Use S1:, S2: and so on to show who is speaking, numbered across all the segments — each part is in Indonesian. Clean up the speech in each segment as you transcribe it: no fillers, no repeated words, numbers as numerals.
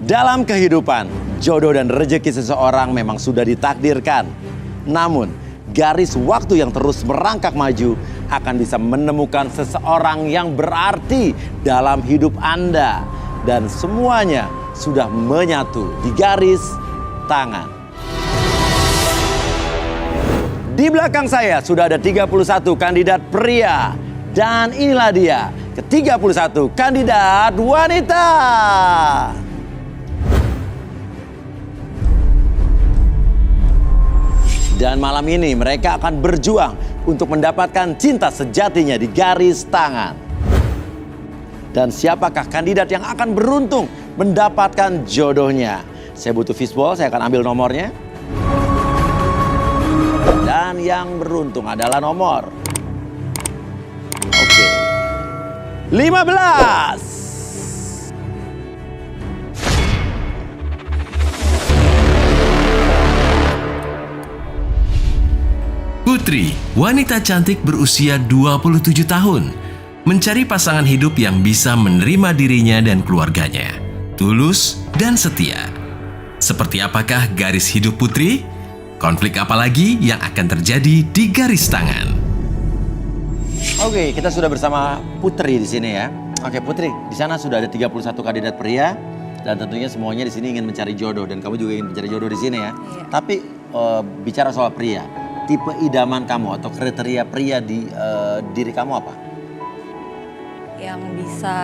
S1: Dalam kehidupan, jodoh dan rezeki seseorang memang sudah ditakdirkan. Namun, garis waktu yang terus merangkak maju akan bisa menemukan seseorang yang berarti dalam hidup Anda. Dan semuanya sudah menyatu di garis tangan. Di belakang saya sudah ada 31 kandidat pria. Dan inilah dia, ke-31 kandidat wanita. Dan malam ini mereka akan berjuang untuk mendapatkan cinta sejatinya di garis tangan. Dan siapakah kandidat yang akan beruntung mendapatkan jodohnya? Saya butuh fishball, saya akan ambil nomornya. Dan yang beruntung adalah nomor 15.
S2: Putri, wanita cantik berusia 27 tahun, mencari pasangan hidup yang bisa menerima dirinya dan keluarganya, tulus dan setia. Seperti apakah garis hidup Putri? Konflik apa lagi yang akan terjadi di garis tangan?
S1: Oke, kita sudah bersama Putri di sini ya. Oke, Putri, di sana sudah ada 31 kandidat pria dan tentunya semuanya di sini ingin mencari jodoh dan kamu juga ingin mencari jodoh di sini ya.
S3: Iya.
S1: Tapi bicara soal pria, tipe idaman kamu atau kriteria pria di diri kamu apa?
S3: Yang bisa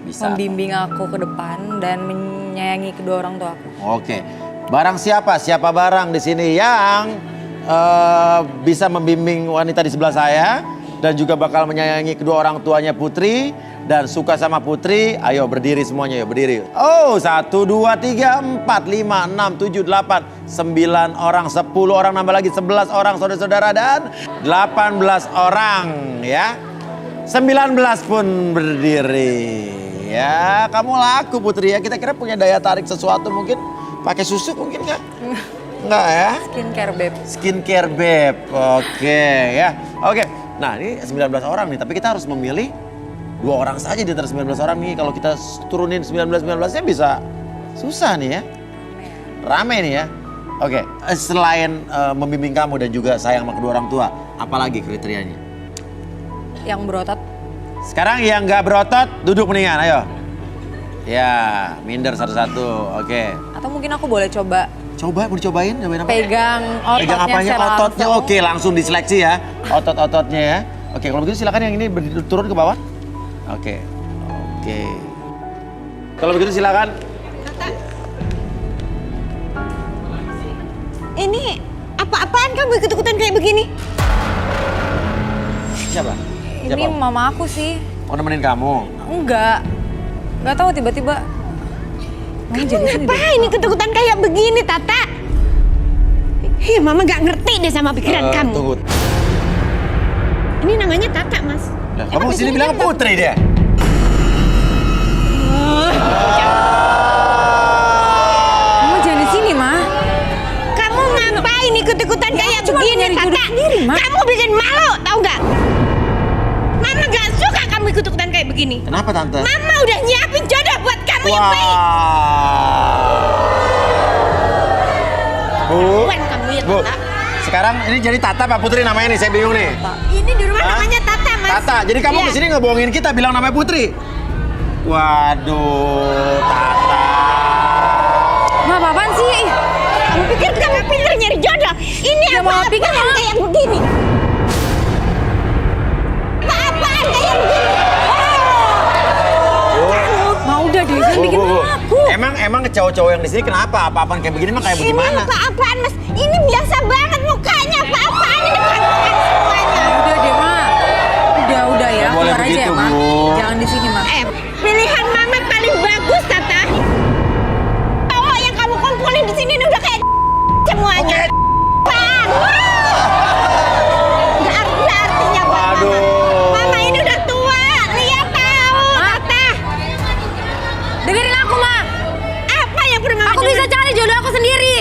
S1: Bisa.
S3: membimbing aku ke depan dan menyayangi kedua orang tua aku.
S1: Oke. Barang siapa barang di sini yang bisa membimbing wanita di sebelah saya dan juga bakal menyayangi kedua orang tuanya Putri dan suka sama Putri, ayo berdiri semuanya, yuk berdiri. Oh, 1, 2, 3, 4, 5, 6, 7, 8, 9 orang, 10 orang, nambah lagi 11 orang saudara-saudara dan 18 orang ya. 19 pun berdiri. Ya, kamu laku Putri ya. Kita kira punya daya tarik sesuatu mungkin pakai susu mungkin nggak? Enggak ya?
S3: Skincare babe.
S1: Skincare babe. Oke ya. Oke. Nah, ini 19 orang nih, tapi kita harus memilih 2 orang saja di antara 19 orang nih. Kalau kita turunin 19-19-nya bisa susah nih ya. Rame nih ya. Oke, selain membimbing kamu dan juga sayang sama kedua orang tua, apalagi kriterianya?
S3: Yang berotot.
S1: Sekarang yang nggak berotot, duduk mendingan, ayo. Ya, minder satu-satu, oke.
S3: Atau mungkin aku boleh coba
S1: Coba, mau dicobain? Cobain apa?
S3: pegang ototnya
S1: Pegang apanya?
S3: secara
S1: Ototnya,
S3: langsung.
S1: oke, langsung diseleksi ya. Otot-ototnya ya. Oke, kalau begitu silakan yang ini turun ke bawah. Oke, oke. Kalau begitu silakan.
S4: Ini apa-apaan kamu ikut-ikutan kayak begini?
S1: Siapa?
S3: Ini
S1: Siapa?
S3: mama aku sih.
S1: Oh, nemenin kamu.
S3: Enggak tahu tiba-tiba. Mama jadi sini deh.
S4: Ngapain ikut-ikutan kayak begini, Tata? Ih, Mama gak ngerti deh sama pikiran kamu.
S1: Tunggu.
S4: Ini namanya Tata, Mas.
S1: Lah,
S4: Emang
S1: kamu
S4: di
S1: sini
S4: sini
S1: bilang
S4: kan-
S1: Putri dia.
S3: Mama jangan di sini, Ma.
S4: Kamu ngapain ikut-ikutan kayak
S3: cuma
S4: begini,
S3: nyari jodoh
S4: Tata?
S3: sendiri, Ma.
S4: Kamu bikin malu, tau gak? Mama gak suka kamu ikut-ikutan kayak begini.
S1: Kenapa Tante?
S4: Mama udah nyiapin jodoh buat kamu yang baik.
S1: Bu,
S4: Wan kamu ya,
S1: Bu,
S4: Tata.
S1: sekarang ini jadi Tata Pak Putri namanya nih, saya bingung nih.
S4: Ini di rumah
S1: Hah?
S4: namanya Tata, Mas.
S1: Tata, jadi kamu
S4: Iya.
S1: kesini ngebohongin kita bilang namanya Putri? Waduh, Tata.
S3: Ma, apaan sih?
S4: Kamu pikir kamu pintar nyari jodoh? Ini
S3: Ya, Mama pikir,
S4: apa-apaan
S3: Ma.
S4: kayak begini? Apa-apaan kayak begini?
S3: Ma udah deh, jangan bikin
S1: Bu.
S3: aku.
S1: Emang cowok-cowok yang di sini kenapa? Apa-apaan kayak begini mah kayak
S4: Ini
S1: bagaimana?
S4: apa-apaan, Mas? Ini biasa banget mukanya. Apa-apaan ini bukan semuanya.
S3: Udah deh, Ma. Udah ya,
S1: Nggak boleh
S3: keluar aja ya,
S1: begitu,
S3: Ma.
S1: Bu.
S3: Jangan di sini, Ma.
S4: Pilihan Mama paling bagus, Tata. Cowok yang kamu kumpulin di sini ini udah kayak semuanya.
S1: Oke.
S4: Bang. Nggak ada artinya buat Mama.
S1: Waduh.
S4: Mama ini udah tua. Lihat tahu, Tata.
S3: Dengerin aku, Ma.
S4: Apa yang perlu Mama
S3: Aku bisa
S4: dengar?
S3: cari jodoh aku sendiri.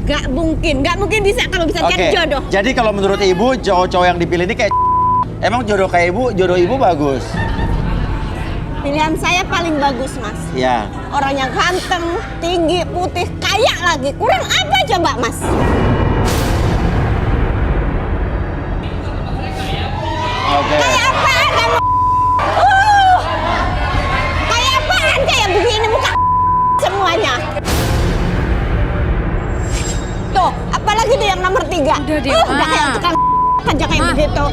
S4: Nggak mungkin bisa kamu bisa cari
S1: Oke,
S4: jodoh.
S1: jadi kalau menurut ibu cowok-cowok yang dipilih ini kayak emang jodoh kayak ibu, jodoh ibu bagus.
S4: Pilihan saya paling bagus, Mas.
S1: Ya.
S4: Orang yang ganteng, tinggi, putih, kaya lagi. Kurang apa coba, Mas?
S1: Oke.
S4: Kayak apaan kamu? Kayak apaan? Kayak begini muka semuanya. Tuh, apalagi tuh yang nomor 3.
S3: Udah deh,
S4: Udah
S3: Ma.
S4: kayak tukang aja kayak
S3: Ma.
S4: begitu.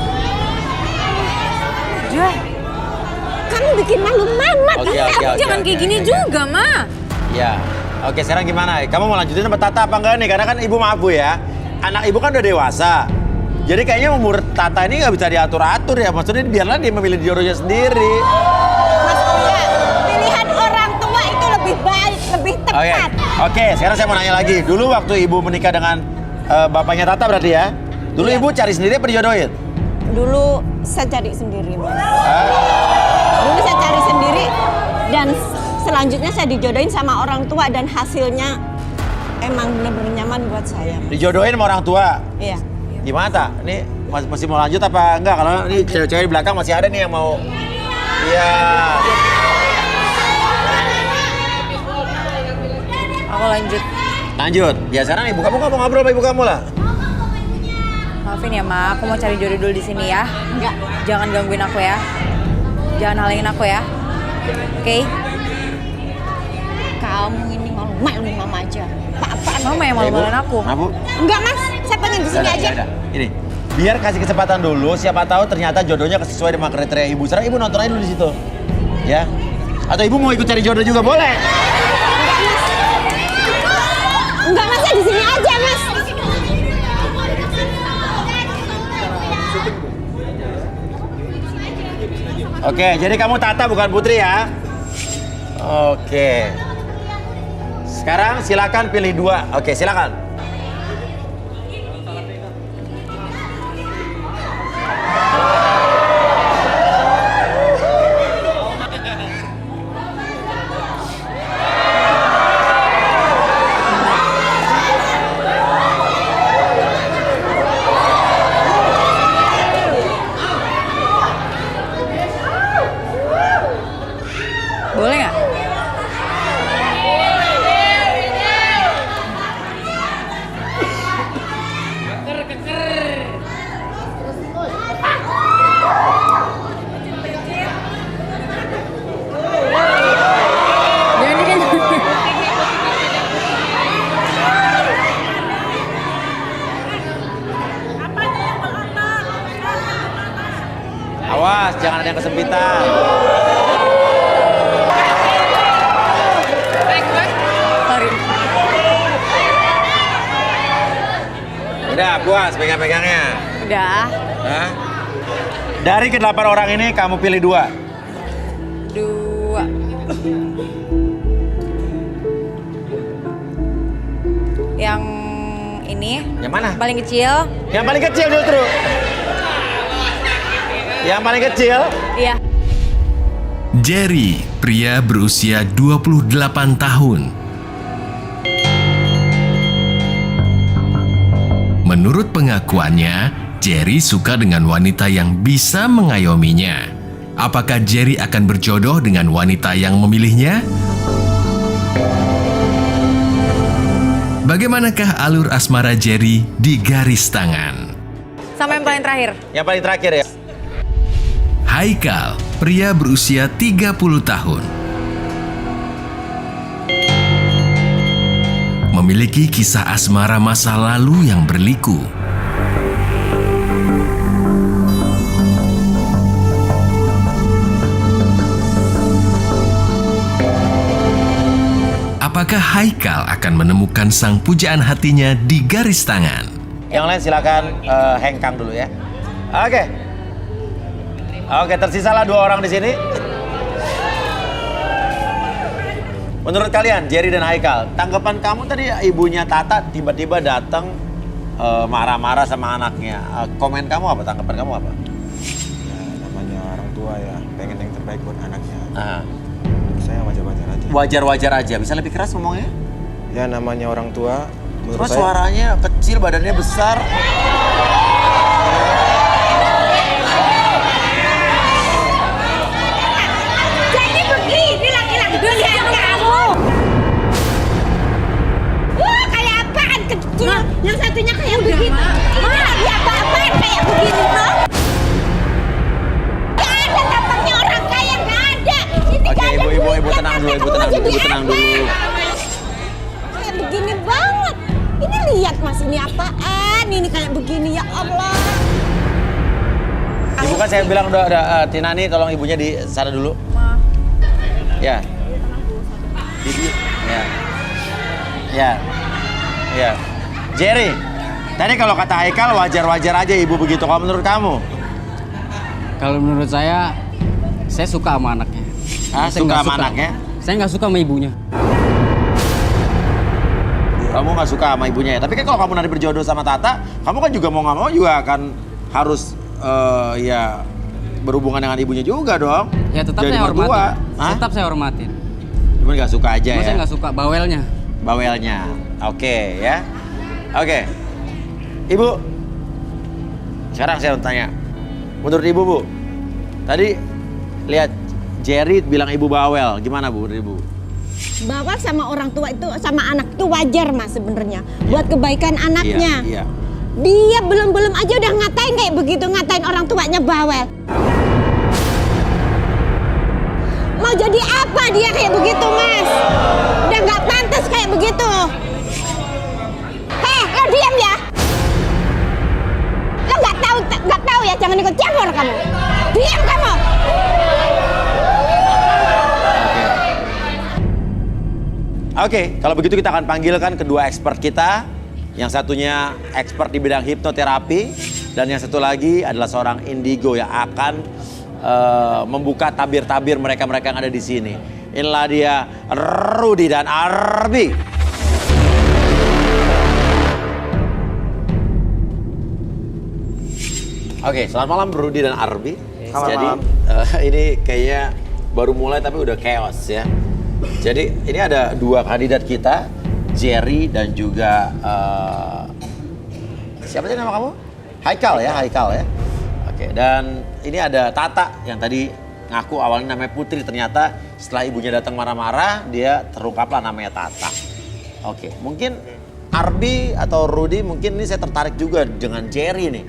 S3: Udah.
S4: Kamu bikin malu mama.
S1: Oke,
S4: kan?
S1: oke.
S3: Jangan kayak gini juga, Ma.
S1: Ya. Oke, sekarang gimana? Kamu mau lanjutin sama Tata apa enggak nih? Karena kan ibu maaf Bu ya. Anak ibu kan udah dewasa. Jadi kayaknya umur Tata ini nggak bisa diatur-atur ya. Maksudnya biarlah dia memilih jodohnya sendiri.
S4: Mas Uya, pilihan orang tua itu lebih baik, lebih
S1: Oke,
S4: tepat.
S1: oke. Sekarang saya mau nanya lagi. Dulu waktu ibu menikah dengan bapaknya Tata berarti ya? Dulu
S4: Iya.
S1: ibu cari sendiri apa dijodohin?
S4: Dulu saya cari sendiri, Mas.
S1: Hah?
S4: Dulu saya cari sendiri dan selanjutnya saya dijodohin sama orang tua dan hasilnya emang benar-benar nyaman buat saya.
S1: Dijodohin sama orang tua.
S4: Iya.
S1: Gimana tak? Ini masih mau lanjut apa enggak? Kalau ini cewek-cewek di belakang masih ada nih yang mau. Iya.
S3: Aku lanjut.
S1: Lanjut. Ya sekarang ibu kamu ngobrol sama ibu kamu lah.
S3: Maafin ya, Ma. Aku mau cari jodoh dulu di sini ya.
S4: Enggak.
S3: Jangan gangguin aku ya. Jangan halangin aku ya. Oke?
S4: Kamu ini malu-malu mama aja. Apa-apaan?
S3: Mama yang malu-maluin aku.
S1: Nah, Bu.
S4: Enggak, Mas. Saya pengen di sini aja.
S1: Ini. Biar kasih kesempatan dulu, siapa tahu ternyata jodohnya sesuai dengan kriteria ibu. Sekarang ibu nonton aja dulu di situ. Ya. Atau ibu mau ikut cari jodoh juga boleh.
S4: Enggak, Mas. Saya di sini aja, Mas.
S1: Oke, jadi kamu Tata bukan Putri ya? Oke. Sekarang silakan pilih 2. Oke, silakan.
S3: Boleh nggak? Jangan dikit.
S1: Awas, jangan ada yang kesempitan.
S3: Sorry.
S1: Udah, puas pegang-pegangnya.
S3: Udah.
S1: Hah? Dari ke-8 orang ini kamu pilih 2.
S3: 2. Yang ini.
S1: Yang mana?
S3: Paling kecil.
S1: Yang paling kecil justru. Yang paling kecil.
S3: Iya.
S2: Jerry, pria berusia 28 tahun. Menurut pengakuannya, Jerry suka dengan wanita yang bisa mengayominya. Apakah Jerry akan berjodoh dengan wanita yang memilihnya? Bagaimanakah alur asmara Jerry di garis tangan?
S3: Sama yang paling terakhir.
S1: Yang paling terakhir ya.
S2: Haikal, pria berusia 30 tahun. Memiliki kisah asmara masa lalu yang berliku. Apakah Haikal akan menemukan sang pujaan hatinya di garis tangan?
S1: Yang lain silakan hengkang dulu ya. Oke. Oke, tersisalah 2 orang di sini. Menurut kalian, Jerry dan Haikal, tanggapan kamu tadi ibunya Tata tiba-tiba datang marah-marah sama anaknya. Komen kamu apa? Tanggapan kamu apa?
S5: Ya, namanya orang tua ya, pengen yang terbaik buat anaknya.
S1: Ah,
S5: Saya wajar-wajar aja.
S1: wajar-wajar aja. Bisa lebih keras ngomongnya?
S5: Ya namanya orang tua, menurut
S1: Terus
S5: saya
S1: suaranya kecil, badannya besar.
S4: Jadi Yang satunya kayak begitu. Ini lagi apa-apaan kayak begini, bro? Gak ada tampaknya orang kaya, gak ada. Ini
S1: Oke,
S4: gak ada
S1: ibu
S4: duitnya,
S1: tenang dulu,
S4: kakak,
S1: ibu
S4: kamu
S1: tenang
S4: mau
S1: dulu,
S4: jadi
S1: ibu tenang
S4: apa?
S1: dulu.
S4: Kayak begini banget. Ini lihat mas, ini apaan? Ini kayak begini, ya Allah.
S1: Ibu kan saya bilang udah Tinani tolong ibunya di sana dulu. Ya. Ibu. Ya. Ya. Ya. Jerry, tadi kalau kata Haikal wajar-wajar aja ibu begitu. Kalau menurut kamu?
S6: Kalau menurut saya suka sama anaknya.
S1: Ah,
S6: Saya
S1: suka
S6: nggak
S1: sama anaknya?
S6: Saya nggak suka sama ibunya.
S1: Kamu nggak suka sama ibunya ya? Tapi kan kalau kamu nanti berjodoh sama Tata, kamu kan juga mau nggak mau juga akan harus ya berhubungan dengan ibunya juga dong.
S6: Ya tetap
S1: Jadi
S6: saya
S1: mertua.
S6: hormatin.
S1: Hah?
S6: Tetap saya hormatin.
S1: Cuman nggak suka aja
S6: Cuma
S1: ya?
S6: saya nggak suka bawelnya.
S1: Bawelnya. Oke ya. Oke. Ibu. Sekarang saya mau tanya. Menurut ibu, Bu. Tadi lihat Jerry bilang ibu bawel. Gimana Bu menurut ibu?
S4: Bawa sama orang tua itu, sama anak itu wajar mas sebenarnya. Buat kebaikan anaknya.
S1: Iya.
S4: Dia belum aja udah ngatain kayak begitu, ngatain orang tuanya bawel. Mau jadi apa dia kayak begitu mas? Udah nggak pantas kayak begitu. Heh, lo diam ya. Lo nggak tahu ya, jangan ikut campur kamu. Diam kamu.
S1: Oke, kalau begitu kita akan panggilkan kedua expert kita. Yang satunya expert di bidang hipnoterapi dan yang satu lagi adalah seorang indigo yang akan membuka tabir-tabir mereka-mereka yang ada di sini. Inilah dia Rudy dan Arbi. Oke, selamat malam Rudy dan Arbi.
S5: Selamat
S1: Jadi
S5: malam.
S1: ini kayaknya baru mulai tapi udah chaos ya. Jadi ini ada dua kandidat kita, Jerry dan juga siapa sih nama kamu? Haikal ya, Haikal ya. Oke, dan ini ada Tata yang tadi ngaku awalnya namanya Putri, ternyata setelah ibunya datang marah-marah dia terungkaplah namanya Tata. Oke, mungkin Arbi atau Rudy mungkin ini saya tertarik juga dengan Jerry nih.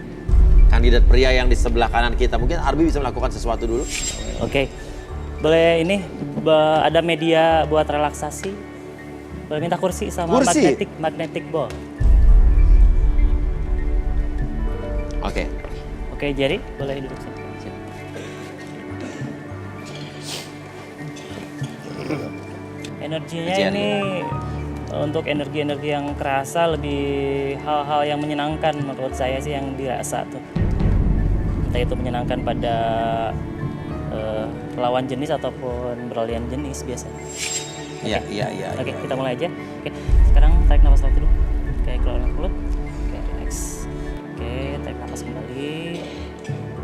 S1: Kandidat pria yang di sebelah kanan kita. Mungkin Arbi bisa melakukan sesuatu dulu.
S7: Oke, boleh ini ada media buat relaksasi. Boleh minta kursi sama
S1: Kursi?
S7: magnetic ball.
S1: Oke.
S7: Oke, Jerry, boleh duduk sini. Energinya
S1: Jerry.
S7: ini untuk energi-energi yang kerasa lebih hal-hal yang menyenangkan menurut saya sih yang dirasa tuh. Entah itu menyenangkan pada lawan jenis ataupun beralian jenis biasanya.
S1: Iya, iya.
S7: Oke, kita mulai aja. Oke, sekarang tarik nafas waktu dulu. Oke, keluar dari mulut. Oke, relax. Oke, tarik nafas kembali.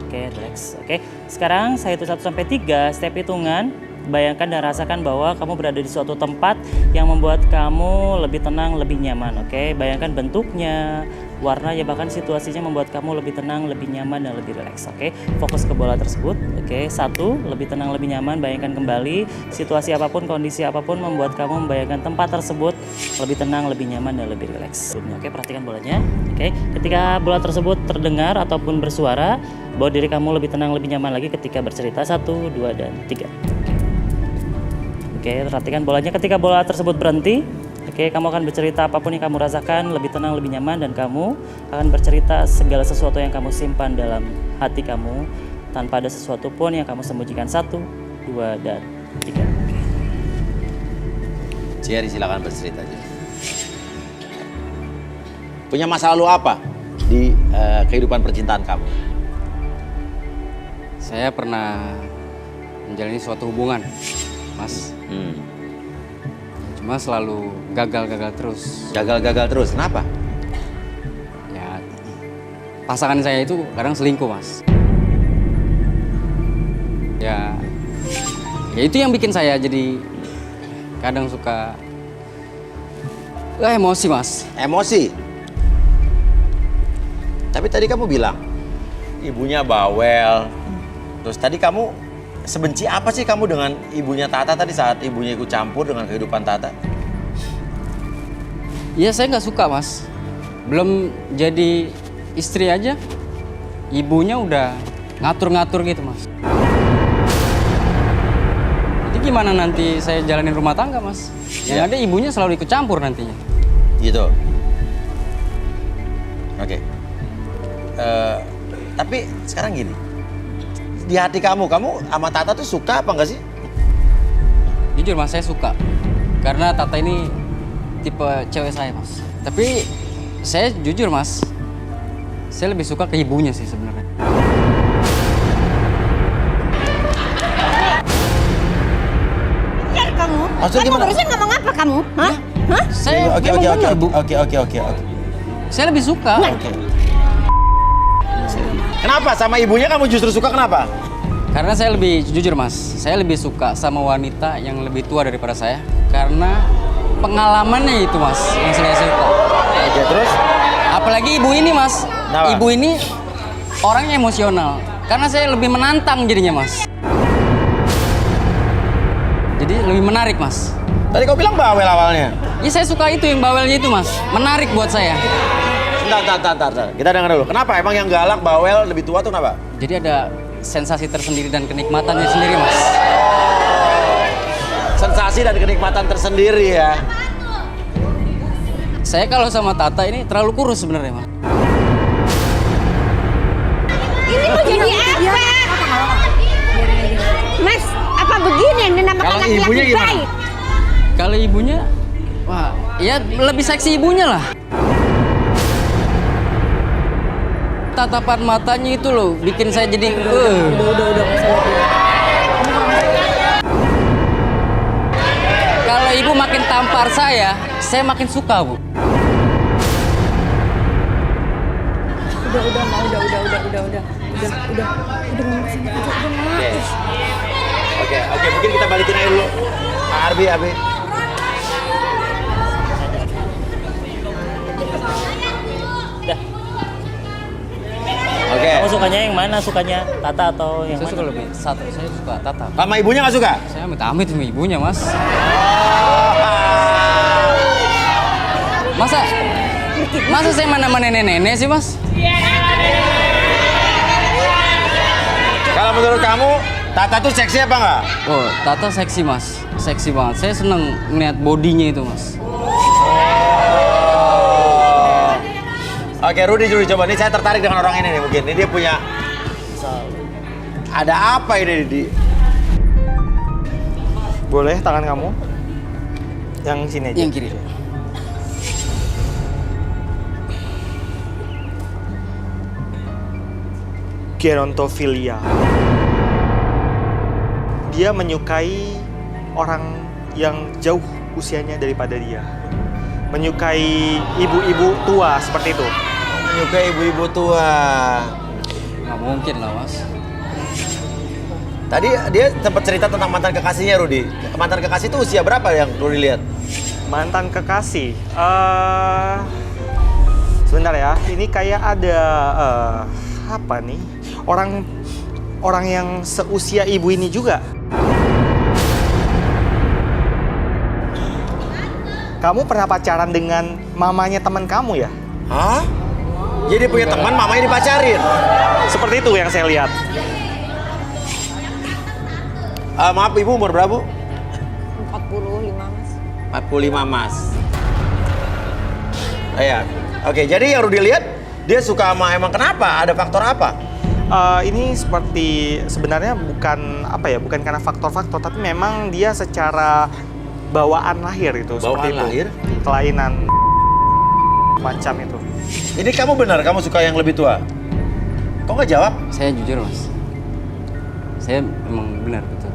S7: Oke, relax. Oke, sekarang saya hitung 1 sampai 3, step hitungan. Bayangkan dan rasakan bahwa kamu berada di suatu tempat yang membuat kamu lebih tenang, lebih nyaman. Oke, bayangkan bentuknya, warnanya, bahkan situasinya membuat kamu lebih tenang, lebih nyaman, dan lebih rileks. Oke, fokus ke bola tersebut. Oke, 1, lebih tenang, lebih nyaman. Bayangkan kembali situasi apapun, kondisi apapun membuat kamu membayangkan tempat tersebut lebih tenang, lebih nyaman, dan lebih rileks. Oke, perhatikan bolanya. Oke, ketika bola tersebut terdengar ataupun bersuara, bawa diri kamu lebih tenang, lebih nyaman lagi ketika bercerita. 1, 2, dan 3. Oke, perhatikan bolanya. Ketika bola tersebut berhenti, oke, kamu akan bercerita apapun yang kamu rasakan, lebih tenang, lebih nyaman, dan kamu akan bercerita segala sesuatu yang kamu simpan dalam hati kamu tanpa ada sesuatu pun yang kamu sembunyikan. 1, 2, dan 3.
S1: Jerry silakan bercerita aja. Punya masa lalu apa di kehidupan percintaan kamu?
S6: Saya pernah menjalani suatu hubungan, Mas. Cuma selalu gagal terus.
S1: Gagal terus, kenapa?
S6: Ya, pasangan saya itu kadang selingkuh, Mas. Ya itu yang bikin saya jadi kadang suka emosi, Mas.
S1: Emosi? Tapi tadi kamu bilang ibunya bawel. Terus tadi kamu sebenci apa sih kamu dengan ibunya Tata tadi saat ibunya ikut campur dengan kehidupan Tata?
S6: Iya, saya nggak suka, Mas. Belum jadi istri aja, ibunya udah ngatur-ngatur gitu mas. Jadi gimana nanti saya jalanin rumah tangga mas? Yang ada ibunya selalu ikut campur nantinya.
S1: Gitu. Oke. Tapi sekarang gini, di hati kamu sama Tata tuh suka apa enggak sih?
S6: Jujur mas, saya suka. Karena Tata ini tipe cewek saya mas. Tapi saya jujur mas, saya lebih suka ke ibunya sih sebenarnya.
S4: Kamu?
S1: Maksudnya
S4: Kamu
S1: gimana?
S4: barusan ngomong apa kamu? Hah? Hah?
S6: Saya
S1: Oke,
S6: memang benar, Bu.
S1: oke.
S6: Saya lebih suka.
S1: Oke. Kenapa sama ibunya kamu justru suka kenapa?
S6: Karena saya lebih jujur mas, saya lebih suka sama wanita yang lebih tua daripada saya. Karena pengalamannya itu mas yang saya suka.
S1: Oke, terus?
S6: Apalagi ibu ini mas,
S1: Kenapa?
S6: ibu ini orangnya emosional. Karena saya lebih menantang jadinya mas. Jadi lebih menarik mas.
S1: Tadi kau bilang bawel awalnya.
S6: Ya saya suka itu yang bawelnya itu mas, menarik buat saya.
S1: Bentar. Kita dengar dulu. Kenapa? Emang yang galak, bawel, lebih tua tuh kenapa?
S6: Jadi ada sensasi tersendiri dan kenikmatannya sendiri mas.
S1: Sensasi dan kenikmatan tersendiri ya.
S6: Saya kalau sama Tata ini terlalu kurus sebenarnya mas.
S4: Ini mau jadi apa? Mas, apa begini yang dinamakan
S1: Kalau
S4: laki-laki
S1: ibunya gimana?
S4: baik?
S6: Kalau ibunya, wah, ya lebih seksi ibunya lah. Tatapan matanya itu loh, bikin saya jadi Kalau ibu makin tampar saya makin suka, Bu.
S3: Udah.
S1: Oke, mungkin kita balikin aja dulu. Arbi.
S7: Udah.
S1: Oke.
S7: Kamu sukanya yang mana? Sukanya Tata atau yang
S6: Saya suka
S7: mana?
S6: lebih satu, saya suka Tata.
S1: Sama ibunya nggak suka?
S6: Saya amit-amit sama ibunya, Mas. Masa saya mana nenek-nenek sih, Mas?
S1: Kalau menurut kamu, Tata tuh seksi apa nggak?
S6: Oh, Tata seksi, Mas. Seksi banget. Saya seneng ngeliat bodinya itu, Mas.
S1: Oke, Rudy coba nih, saya tertarik dengan orang ini nih mungkin. Ini dia punya ada apa ini di?
S5: Boleh tangan kamu? Yang sini aja.
S6: Yang kiri.
S5: Gerontofilia. Dia menyukai orang yang jauh usianya daripada dia. Menyukai ibu-ibu tua seperti itu.
S1: Menyukai ibu-ibu tua.
S6: Nggak mungkin lah, Mas.
S1: Tadi dia sempat cerita tentang mantan kekasihnya, Rudy. Mantan kekasih itu usia berapa yang Rudy lihat?
S5: Mantan kekasih. Sebentar ya. Ini kayak ada apa nih? Orang yang seusia ibu ini juga. Kamu pernah pacaran dengan mamanya teman kamu ya?
S1: Hah? Jadi punya teman mamanya dipacarin?
S5: Seperti itu yang saya lihat.
S1: Maaf ibu, umur berapa, Bu?
S4: 45, Mas.
S1: 45, Mas. Iya. Oke, jadi yang Rudy lihat, dia suka sama emang kenapa? Ada faktor apa?
S5: Ini seperti sebenarnya bukan karena faktor-faktor, tapi memang dia secara bawaan lahir itu.
S1: Bawaan
S5: seperti itu.
S1: lahir?
S5: Kelainan macam itu.
S1: Ini kamu benar, kamu suka yang lebih tua? Kok nggak jawab?
S6: Saya jujur, Mas. Saya memang benar, betul.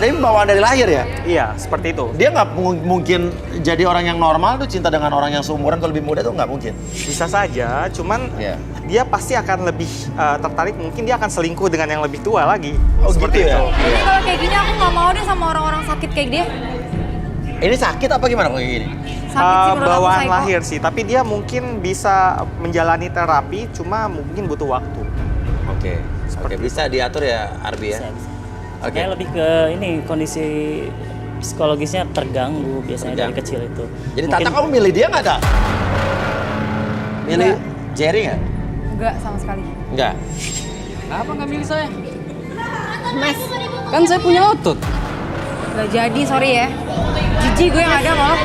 S1: Tapi bawaan dari lahir ya?
S5: Iya, seperti itu.
S1: Dia nggak mungkin jadi orang yang normal tuh cinta dengan orang yang seumuran kalau lebih muda tuh nggak mungkin.
S5: Bisa saja, cuman
S1: Iya.
S5: dia pasti akan lebih tertarik, mungkin dia akan selingkuh dengan yang lebih tua lagi.
S1: Oh,
S5: seperti
S1: gitu ya?
S5: itu.
S3: Tapi kalau kayak gini aku nggak mau deh sama orang-orang sakit kayak dia.
S1: Ini sakit apa gimana kok kayak gini?
S3: Sakit sih menurut aku,
S5: Bawaan
S3: psycho.
S5: lahir sih, tapi dia mungkin bisa menjalani terapi, cuma mungkin butuh waktu.
S1: Oke, bisa diatur ya Arbi ya?
S7: Bisa.
S1: Oke.
S7: Kayak lebih ke ini kondisi psikologisnya terganggu biasanya dari
S1: Terganggu.
S7: kecil itu.
S1: Jadi
S7: Mungkin-
S1: Tata kamu milih dia nggak, Tak? Milih Jerry nggak?
S3: Enggak sama sekali.
S1: Nggak.
S6: Kenapa nggak milih saya?
S4: Mas,
S6: Kan saya punya otot.
S3: Gak jadi, sorry ya. Jijik gue yang ada malah.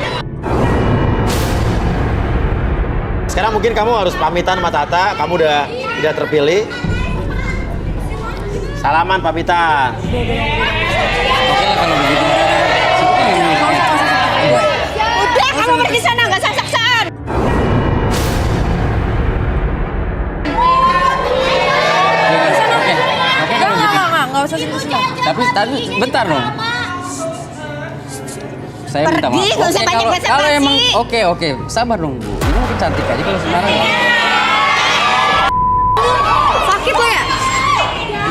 S1: Sekarang mungkin kamu harus pamitan sama Tata, kamu udah terpilih. Salaman pamitan.
S6: Oke lah kalau begitu.
S4: udah kamu pergi sana nggak sak-sakan.
S6: Oke kalau gitu.
S3: Enggak usah sentuh-sentuh.
S6: Tapi bentar dong. Saya minta
S4: Pergi,
S6: maaf.
S4: nggak usah
S6: Oke,
S4: banyak
S6: kalau
S4: basa-basi.
S6: emang oke, sabar dong Bu. Ibu makin cantik aja kalau sembarang.
S3: Sakit lo ya?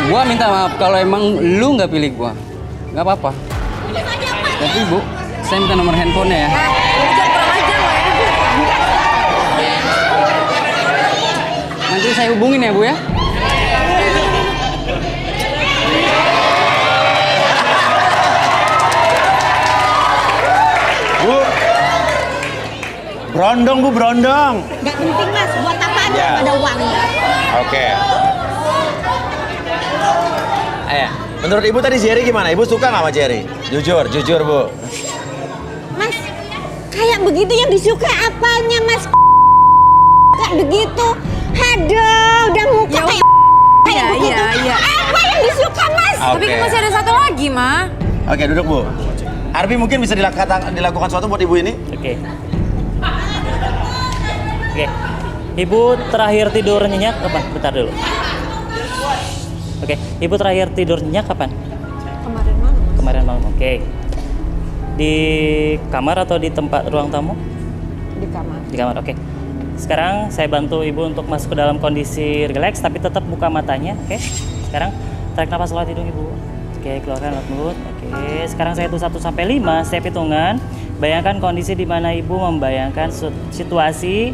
S6: Gua minta maaf kalau emang lu nggak pilih gua. Nggak apa-apa. Tapi Bu, saya minta nomor handphonenya ya.
S3: Jangan kurang ajar lo ya.
S6: Nanti saya hubungin ya Bu ya.
S1: Bu. Berondong, Bu, berondong.
S4: Nggak penting mas, buat apa aja
S1: Ya.
S4: ada uangnya.
S1: Oke. Menurut Ibu tadi Jerry gimana? Ibu suka nggak sama Jerry? Jujur Bu.
S4: Mas, kayak begitu yang disuka apanya mas? Kayak begitu. Aduh, udah muka
S3: Ya,
S4: kayak
S3: Iya,
S4: begitu.
S3: iya.
S4: Apa yang disuka mas?
S3: Tapi kan masih ada satu lagi, Ma.
S1: Oke, duduk Bu. Arbi mungkin bisa dilakukan sesuatu buat Ibu ini?
S7: Oke. Oke. Ibu terakhir tidur nyenyak kapan? Bentar dulu. Oke. Ibu terakhir tidur nyenyak kapan?
S4: Kemarin malam.
S7: Kemarin malam. Oke. Di kamar atau di tempat ruang tamu?
S4: Di kamar.
S7: Di kamar. Oke. Sekarang saya bantu Ibu untuk masuk ke dalam kondisi rileks tapi tetap buka matanya. Oke. Sekarang tarik nafas lewat hidung Ibu. Oke, keluarkan lewat mulut. Oke. Sekarang saya hitung 1 sampai 5, saya hitungan. Bayangkan kondisi di mana Ibu membayangkan situasi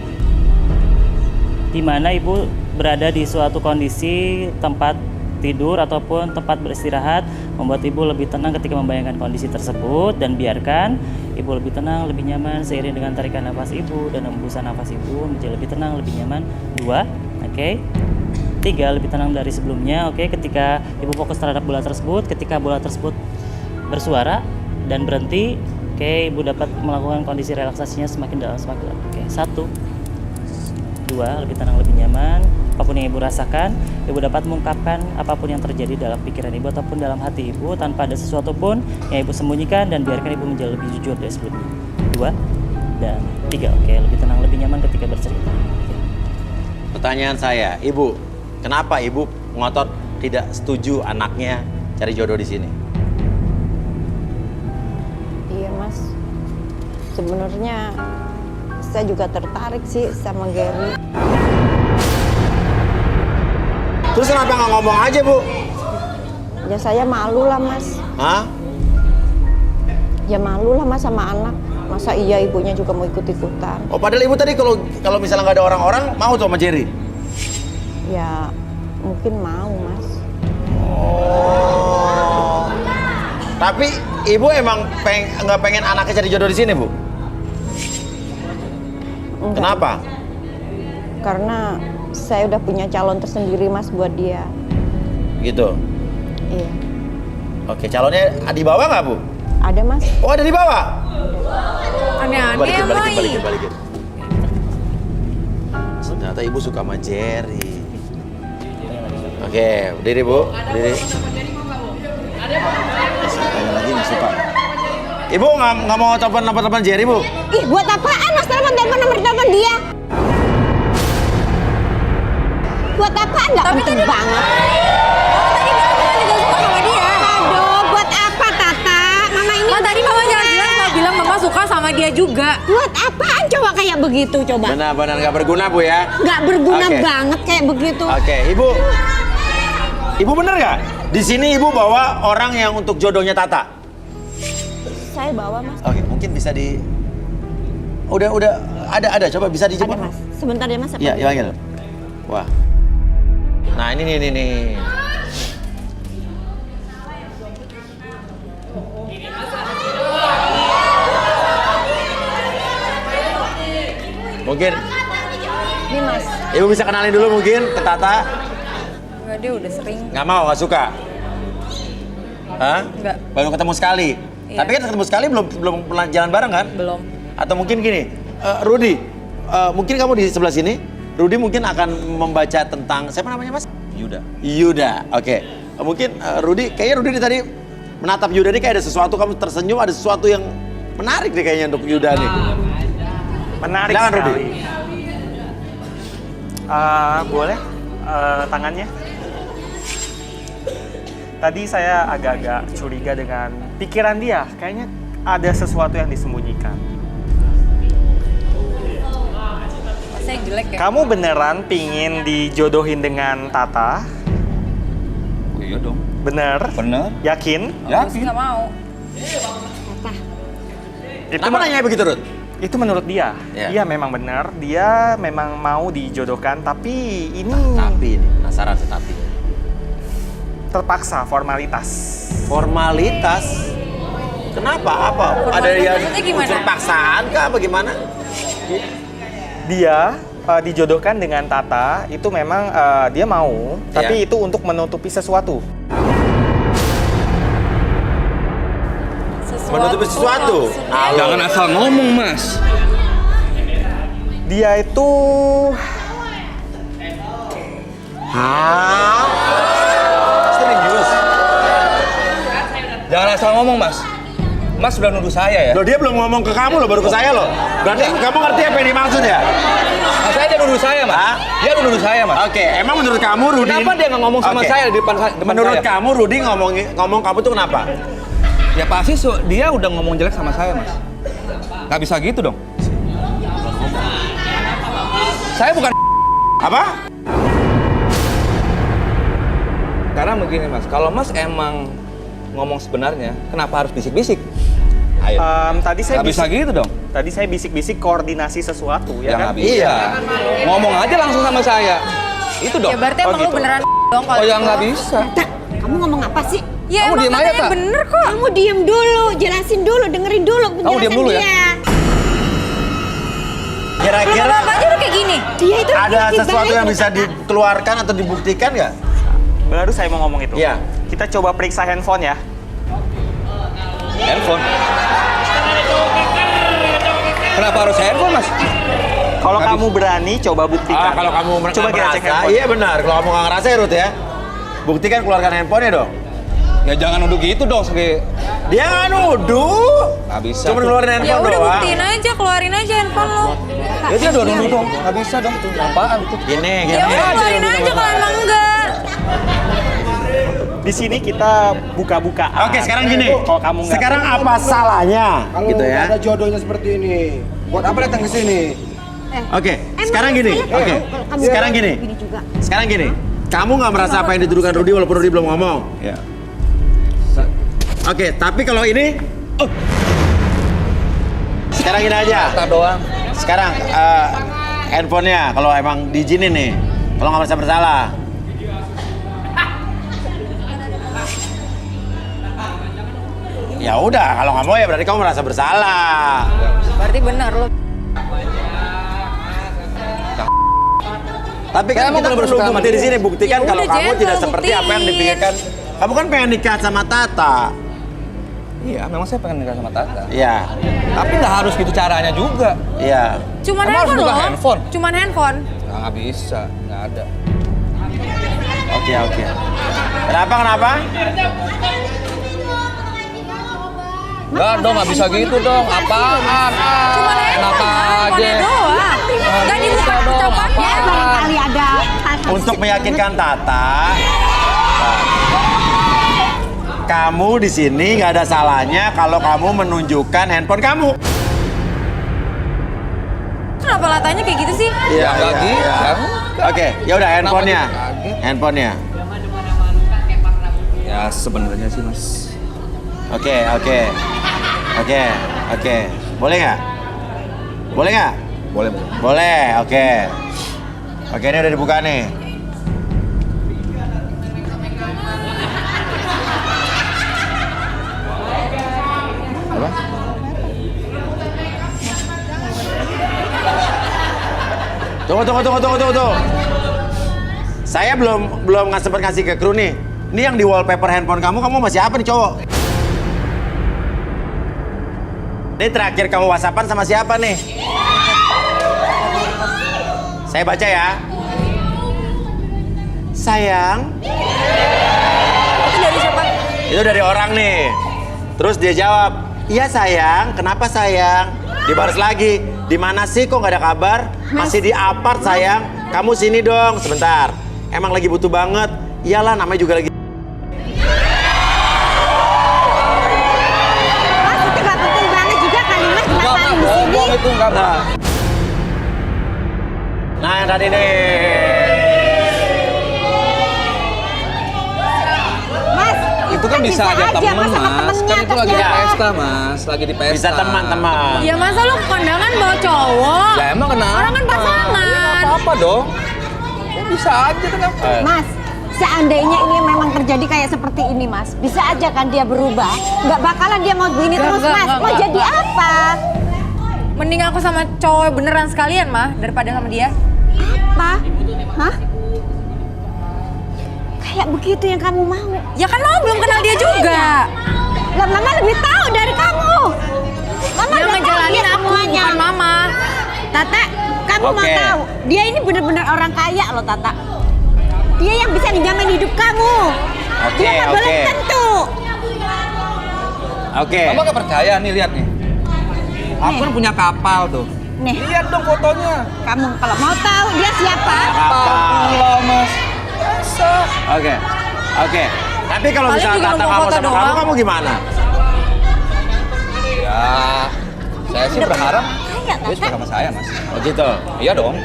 S7: di mana Ibu berada di suatu kondisi tempat tidur ataupun tempat beristirahat, membuat Ibu lebih tenang ketika membayangkan kondisi tersebut, dan biarkan Ibu lebih tenang, lebih nyaman seiring dengan tarikan nafas Ibu dan hembusan nafas Ibu menjadi lebih tenang, lebih nyaman. 2, oke. 3, lebih tenang dari sebelumnya. Oke, ketika Ibu fokus terhadap bola tersebut, ketika bola tersebut bersuara dan berhenti, oke, Ibu dapat melakukan kondisi relaksasinya semakin dalam, semakin dalam. Oke, 1, 2, lebih tenang, lebih nyaman. Apapun yang Ibu rasakan, Ibu dapat mengungkapkan apapun yang terjadi dalam pikiran Ibu ataupun dalam hati Ibu tanpa ada sesuatu pun yang Ibu sembunyikan, dan biarkan Ibu menjadi lebih jujur dari sebelumnya. 2 dan 3, oke, lebih tenang, lebih nyaman ketika bercerita. Oke.
S1: Pertanyaan saya, Ibu, kenapa Ibu ngotot tidak setuju anaknya cari jodoh di sini?
S4: Iya mas. Sebenarnya saya juga tertarik sih sama Gary.
S1: Terus kenapa nggak ngomong aja, Bu?
S4: Ya saya malu lah mas.
S1: Hah?
S4: Ya malu lah mas sama anak. Masa iya ibunya juga mau ikut-ikutan?
S1: Oh, padahal Ibu tadi kalau misalnya nggak ada orang-orang mau tuh sama Jerry.
S4: Ya mungkin mau mas.
S1: Oh. Tapi Ibu emang nggak pengen anaknya cari jodoh di sini, Bu?
S4: Enggak.
S1: Kenapa?
S4: Karena saya udah punya calon tersendiri mas buat dia.
S1: Gitu.
S4: Iya.
S1: Oke, calonnya di bawah nggak, Bu?
S4: Ada mas?
S1: Oh, ada di bawah.
S3: Aneh-aneh, Mai.
S1: Balikin. Ternyata Ibu suka sama Jerry. Oke, berdiri, Bu. Berdiri. Tanya lagi nggak suka. Ibu nggak mau telepon Jerry, Bu?
S4: Ih buat apaan mas telepon nomor telepon dia? Buat apaan? Nggak penting banget.
S3: Tadi bilang Mama juga suka sama dia.
S4: Aduh, buat apa Tata? Mama ini
S3: Ma, tadi Mama jelas-jelas nggak bilang Mama suka sama dia juga.
S4: buat apaan coba kayak begitu coba?
S1: Benar-benar nggak berguna, Bu ya?
S4: Nggak berguna
S1: Oke.
S4: banget kayak begitu.
S1: Oke, Ibu bener nggak? Di sini Ibu bawa orang yang untuk jodohnya Tata.
S4: Saya bawa mas.
S1: Oke, mungkin bisa di. Udah ada. Coba bisa
S4: Ada
S1: dijemput.
S4: mas. Sebentar ya mas.
S1: Iya, panggil. Wah. Nah, ini nih. Mungkin
S4: Ini Mas.
S1: Ibu bisa kenalin dulu mungkin ke Tata.
S3: Enggak, dia udah sering.
S1: Nggak mau, nggak suka? Hah?
S3: Nggak.
S1: Baru ketemu sekali.
S3: Iya.
S1: Tapi kan ketemu sekali belum pernah jalan bareng kan?
S3: Belum.
S1: Atau mungkin gini, Rudy, mungkin kamu di sebelah sini. Rudy mungkin akan membaca tentang siapa namanya Mas? Yuda. Oke. Mungkin Rudy, kayaknya Rudy tadi menatap Yuda ini kayak ada sesuatu, kamu tersenyum, ada sesuatu yang menarik nih kayaknya untuk Yuda nih.
S5: Menarik
S1: Silakan,
S5: sekali.
S1: Rudy.
S5: Boleh tangannya? Tadi saya agak-agak curiga dengan pikiran dia. Kayaknya ada sesuatu yang disembunyikan.
S3: Masa yang jelek ya?
S5: Kamu beneran pingin dijodohin dengan Tata?
S8: Oh iya dong.
S5: Bener?
S8: Bener.
S5: Yakin?
S3: Aku sih nggak mau.
S1: Kenapa nanya begitu, Ruth?
S5: Itu menurut dia.
S1: Ya.
S5: Iya memang benar. Dia memang mau dijodohkan. Tapi ini
S1: Tapi ini, penasaran tetapi.
S5: terpaksa formalitas.
S1: Formalitas? Kenapa? Apa? Ada yang
S3: maksudnya gimana?
S1: unsur paksaan kah? Bagaimana?
S5: Dia dijodohkan dengan Tata itu memang dia mau, tapi itu untuk menutupi sesuatu.
S1: Menutupi sesuatu?
S3: maksudnya-
S8: Jangan asal ngomong, Mas.
S5: Dia itu
S1: Hah? Serius?
S8: Jangan asal ngomong, Mas. Mas sudah nuduh saya ya.
S1: Loh, dia belum ngomong ke kamu loh, baru ke saya loh. Berarti kamu ngerti apa yang dimaksud ya?
S8: Mas, saya dia nuduh saya, Mas.
S1: Hah?
S8: Dia nuduh saya, Mas.
S1: Oke, emang menurut kamu Rudy...
S8: Kenapa dia nggak ngomong sama
S1: Oke.
S8: saya di depan
S1: Menurut
S8: saya?
S1: kamu Rudy ngomong kamu tuh kenapa?
S8: Ya pasti dia udah ngomong jelek sama saya, Mas. Nggak bisa gitu dong. Saya bukan
S1: Apa?
S8: karena begini, Mas. Kalau Mas emang ngomong sebenarnya, kenapa harus bisik-bisik? Ayo.
S5: tadi saya
S8: Nggak bisa gitu dong.
S5: Tadi saya bisik-bisik koordinasi sesuatu ya kan?
S8: Nggak bisa.
S1: Iya.
S8: Ngomong aja langsung sama saya. Itu dong.
S3: Ya berarti emang lu
S5: gitu.
S3: beneran dong kalau
S8: Oh ya
S3: gitu.
S8: nggak bisa.
S4: Tak, kamu ngomong apa sih?
S3: Ya
S8: Kamu
S3: emang
S8: diem aja,
S3: katanya
S8: Tak.
S3: bener kok.
S4: Kamu diem dulu, jelasin dulu, dengerin dulu penjelasan
S8: diem dulu ya?
S4: dia.
S1: Kira-kira
S3: Kenapa aja lu kayak gini?
S4: Dia itu
S1: ada
S4: laki-laki
S1: sesuatu
S4: baik
S1: yang
S4: loh,
S1: bisa
S4: Tata.
S1: dikeluarkan atau dibuktikan nggak?
S5: Baru saya mau ngomong itu.
S1: Iya.
S5: Kita coba periksa handphone ya.
S8: Handphone. Kenapa harus handphone, Mas?
S5: Kalau
S8: Nggak
S5: kamu berani, coba buktikan.
S1: Kalau kamu
S5: coba kita cek
S1: merasa,
S5: handphone.
S1: iya benar. Kalau kamu nggak ngerasa ya Ruth ya, buktikan keluarkan handphonenya dong.
S8: Ya jangan nuduh gitu dong, sebagai
S1: Dia nggak nuduh.
S8: nggak bisa.
S1: Cuma ngeluarin
S3: Ya
S1: handphone
S3: udah
S1: doang.
S3: buktiin aja, keluarin aja handphone lu.
S8: Ya dia udah nuduh dong, nggak bisa dong. Itu apaan tuh?
S1: Gini.
S3: Ya udah keluarin aja kalau emang enggak.
S5: Di sini kita buka-bukaan.
S1: Oke, sekarang gini.
S5: Kalau kamu nggak
S1: Sekarang apa salahnya?
S9: Kalau
S1: Gitu ya.
S9: ada jodohnya seperti ini, buat apa datang ke sini?
S1: Oke,
S4: Emang
S1: sekarang gini.
S4: saya
S1: Oke,
S4: kalau kamu
S1: sekarang gini.
S4: begini juga.
S1: Sekarang gini. Kamu nggak merasa apa yang dituduhkan Rudy walaupun Rudy belum ngomong?
S8: Ya.
S1: Oke, tapi kalau ini, sekarang gini aja.
S8: Kata doang.
S1: Sekarang handphonenya kalau emang diizinin nih, kalau nggak merasa bersalah. Ya udah, kalau nggak mau ya berarti kamu merasa bersalah.
S3: Berarti bener lu.
S1: Tapi
S8: Saya
S1: kan
S8: emang
S1: kita
S8: bener-bener
S1: perlu
S8: suka sama
S1: bukti di
S8: dia.
S1: sini, buktikan
S3: Ya
S1: kalau
S3: udah,
S1: kamu
S3: Jen,
S1: tidak
S3: kalau
S1: seperti apa yang
S3: buktiin.
S1: dipikirkan. Kamu kan pengen nikah sama Tata.
S8: Iya, memang saya pengen nikah sama Tata.
S1: Iya,
S8: Tapi nggak harus gitu caranya juga.
S1: iya.
S3: Cuman
S8: Emang harus
S3: handphone
S8: buka
S3: loh.
S8: handphone?
S3: Cuman handphone.
S8: Nggak bisa, nggak ada.
S1: Oke. Kenapa?
S8: Nggak dong, nggak bisa gitu dong. Apaan?
S3: Cuman
S8: Enak
S3: handphone.
S8: aja.
S3: Handphonenya doang. Gak dibuka
S8: Bisa dong,
S3: ucapannya.
S8: apaan?
S4: Barangkali ada
S1: Untuk meyakinkan Tata, kamu di sini nggak ada salahnya kalau kamu menunjukkan handphone kamu.
S3: Kenapa latanya kayak gitu sih?
S1: Iya,
S8: nggak gitu.
S1: Oke, ya udah handphonenya.
S8: kaget?
S1: Handphonenya.
S8: Ya sebenarnya sih, Mas.
S1: Oke. Boleh nggak? Boleh nggak?
S8: Boleh.
S1: Boleh, oke. Oke, ini udah dibuka nih. Apa? Tunggu. Saya belum nggak sempat ngasih ke kru nih. Ini yang di wallpaper handphone kamu masih apa nih cowok? Ini terakhir kamu whatsappan sama siapa nih? Saya baca ya. Sayang.
S3: Itu dari siapa?
S1: Itu dari orang nih. Terus dia jawab, iya sayang, kenapa sayang? Dibalas lagi, di mana sih kok nggak ada kabar? Masih di apart sayang. Kamu sini dong, sebentar. Emang lagi butuh banget. Iyalah, namanya juga lagi.
S4: Mas, itu gak penting banget juga kali Mas.
S8: Enggak,
S4: Ngapain di
S8: bohong
S4: sini?
S8: itu enggak, Mbak.
S1: Nah, yang tadi nih.
S4: Mas,
S8: Itu kan bisa aja temen,
S4: Mas, sama
S8: Mas.
S4: temennya
S8: Kan itu lagi di
S4: terserah.
S8: pesta, Mas. Lagi di pesta.
S1: Bisa teman-teman.
S3: Ya masa lu kondangan bawa cowok?
S8: Ya emang kenapa?
S3: Orang kan pasangan.
S8: Ya, nggak apa-apa dong. Ya bisa aja kenapa?
S4: Mas, seandainya ini memang terjadi kayak seperti ini Mas, bisa aja kan dia berubah. Nggak bakalan dia mau begini
S3: Nggak,
S4: terus
S3: nggak,
S4: Mas.
S3: nggak,
S4: Mau
S3: nggak,
S4: jadi apa?
S3: Mending aku sama cowok beneran sekalian, mah, daripada sama dia.
S4: Apa? Hah? Kayak begitu yang kamu mau?
S3: Ya kan Mama belum kenal dia juga.
S4: Lah Mama lebih tahu dari kamu. Mama
S3: Yang
S4: udah tahu
S3: ngejalanin
S4: dia
S3: aku,
S4: semuanya.
S3: bukan Mama.
S4: Tata, kamu mau
S1: Oke.
S4: tahu? Dia ini benar-benar orang kaya loh Tata. Dia yang bisa menjamin hidup kamu.
S1: Oke,
S4: Dia nggak boleh
S1: oke.
S4: tentu.
S1: Oke.
S8: Kamu gak percaya nih, lihat nih. Aku kan punya kapal tuh.
S4: Nih,
S8: Lihat dong fotonya.
S4: kamu kalau mau tahu dia siapa?
S8: Gila, Mas. Masa?
S1: Oke. Tapi kalau
S3: Paling
S1: misalnya
S3: juga
S1: Tata
S3: nunggu
S1: kamu
S3: foto
S1: sama
S3: doang.
S1: kamu gimana?
S8: Ya, saya sih berharap
S4: Kaya
S8: dia suka
S4: Tata.
S8: sama saya, Mas.
S1: Oh gitu.
S8: Iya dong.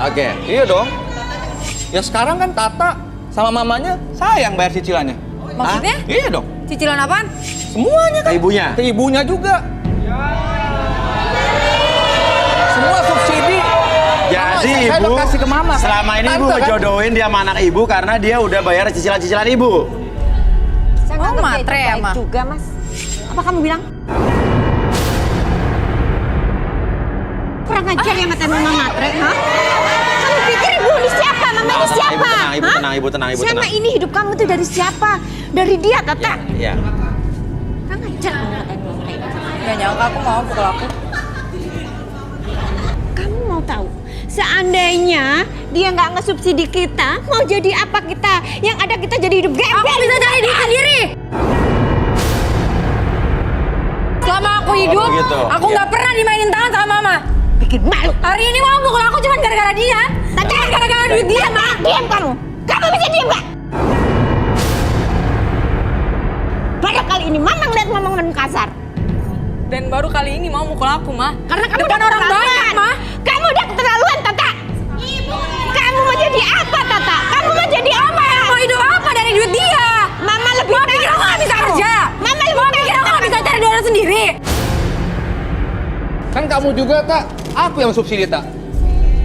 S1: Oke.
S8: Iya dong. Ya sekarang kan Tata sama mamanya saya yang bayar cicilannya.
S3: Maksudnya?
S8: Iya dong.
S3: Cicilan apaan?
S8: Semuanya
S1: Ke
S8: kan.
S1: ibunya.
S8: Ke ibunya juga. Semua subsidi.
S1: Jadi
S8: saya
S1: ibu
S8: udah kasih ke mama.
S1: selama ini ibu
S8: Tante, kan?
S1: ngejodohin dia sama anak ibu karena dia udah bayar cicilan-cicilan ibu.
S4: Saya nggak
S3: Oh,
S4: ngerti
S3: matre
S4: itu
S3: ya,
S4: baik
S3: Ma?
S4: juga Mas. Apa kamu bilang? Kurang ajar ya mata mama matre, ha? Kamu pikir ibu ini siapa? Mama ini siapa?
S1: Ibu
S4: Hah?
S1: tenang, ibu tenang.
S4: Selama ini hidup kamu tuh dari siapa? Dari dia, Tata.
S1: Iya.
S4: Kurang ajar kamu ngatain mama kayak gitu.
S3: Gak nyangka aku mau pukul aku.
S4: Kamu mau tahu? Seandainya dia nggak ngesubsidi kita, mau jadi apa kita? Yang ada kita jadi hidup gembel.
S3: Aku bisa cari duit sendiri. Selama aku hidup,
S1: Oh, begitu.
S3: aku nggak pernah dimainin tangan sama Mama.
S4: Bikin malu.
S3: Hari ini mau pukul aku cuma gara-gara dia.
S4: Tata,
S3: Cuma gara-gara duit dia, Ma.
S4: Diam kamu. Kamu bisa diam nggak? Baru kali ini Mama ngeliat Mama ngomong kasar.
S3: Dan baru kali ini mau mukul aku, Ma.
S4: Karena kamu
S3: Depan
S4: udah
S3: orang
S4: keterlaluan.
S3: banyak, Ma.
S4: Kamu udah keterlaluan, Tata. Kamu mau jadi apa, Tata? Kamu mau jadi apa?
S3: Mau hidup apa dari duit dia?
S4: Mama lebih
S3: Mau pikir aku nggak bisa kerja?
S4: Mama lebih
S3: Mau pikir aku nggak bisa cari duit sendiri?
S8: Kan kamu juga, Tak. Aku yang subsidi, Tak.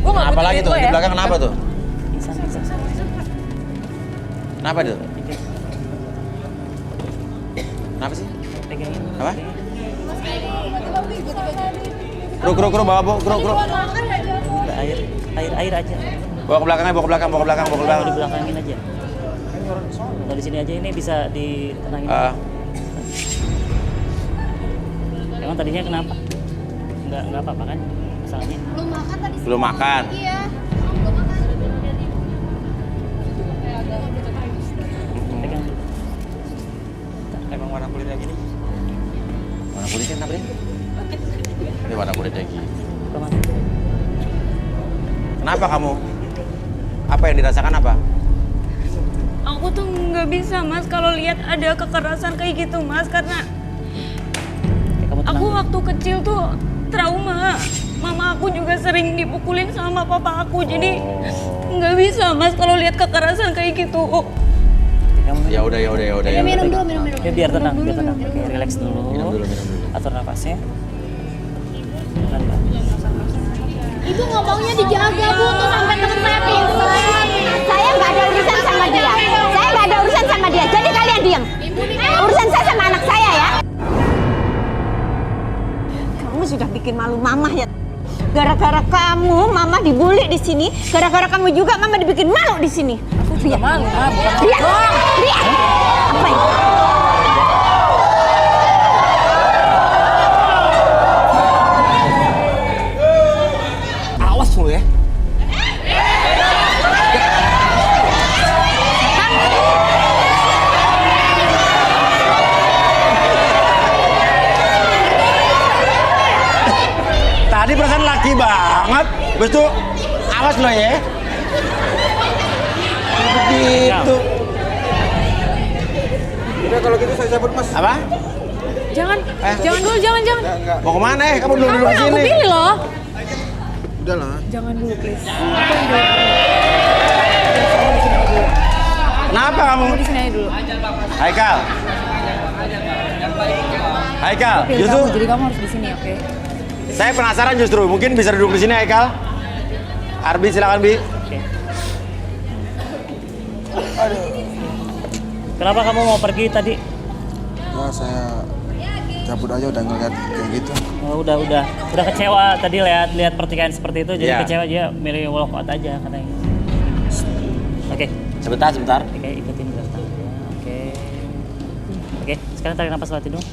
S3: Gue nggak butuh
S1: Apalagi
S3: duit
S1: tuh
S3: lo
S1: di
S3: ya.
S1: belakang kenapa tuh?
S7: Pingsan.
S1: Kenapa tuh? Kenapa sih?
S7: Pegangin.
S1: Apa? Kru bawa kru.
S7: Udah, air aja.
S1: Bawa ke belakangnya, bawa ke belakang.
S7: Kalau dibelakangin aja. Kalau di sini aja ini bisa ditenangin. Emang tadinya kenapa? Enggak apa-apa kan masalahnya?
S1: Belum makan.
S7: Pegang dulu.
S5: Emang warna kulitnya gini?
S1: Warna kulitnya kenapa nih? Ini warna kulitnya gini.
S7: Buka mata.
S1: Kenapa kamu? Apa yang dirasakan apa?
S10: Aku tuh nggak bisa Mas kalau lihat ada kekerasan kayak gitu Mas karena
S7: Oke, kamu tenang
S10: aku
S7: dulu.
S10: waktu kecil tuh trauma. Mama aku juga sering dipukulin sama papa aku jadi nggak bisa Mas kalau lihat kekerasan kayak gitu.
S7: Oke, kamu
S1: Ya udah.
S10: Minum dulu.
S7: Ya, biar tenang. Oke, relax dulu.
S1: Minum dulu.
S7: Atur nafasnya. Pelan-pelan.
S10: Ibu ngomongnya dijaga Bu tuh sampai temen saya pingsan.
S4: Saya nggak ada urusan sama dia. Saya nggak ada urusan sama dia. Jadi kalian diam. Urusan saya sama anak saya ya. Kamu sudah bikin malu Mama ya. Gara-gara kamu, Mama dibully di sini. Gara-gara kamu juga, Mama dibikin malu di sini.
S3: Aku juga malu, Ma. Bukan
S4: Lihat, lihat. Apa ini?
S8: Awas lu ya.
S1: Tadi perasaan laki banget. Terus tuh, awas lo ya. Begitu.
S9: Udah kalau gitu saya cabut mas.
S1: Apa?
S3: Jangan, jangan dulu, jangan.
S9: Enggak.
S1: Mau kemana ya? Kamu dulu
S3: Kamu
S1: di
S3: yang aku
S1: sini.
S3: pilih loh.
S9: Udah lah.
S3: Jangan dulu, please. Aku yang dulu.
S1: Kenapa kamu?
S3: Kamu di sini aja dulu.
S1: Haikal. Haikal,
S3: Pilih
S1: justru
S3: kamu, jadi kamu harus di sini, oke?
S1: saya penasaran justru. Mungkin bisa duduk di sini Haikal. Arbi silakan Bi.
S7: Oke. Kenapa kamu mau pergi tadi?
S9: Nah, saya cabut aja udah ngeliat kayak gitu.
S7: Oh, udah kecewa tadi lihat pertikaian seperti itu, jadi
S1: Iya.
S7: kecewa dia milih walk out aja katanya. Oke,
S1: Sebentar.
S7: oke ikutin belakang. Oke, sekarang tarik nafas lewat hidung.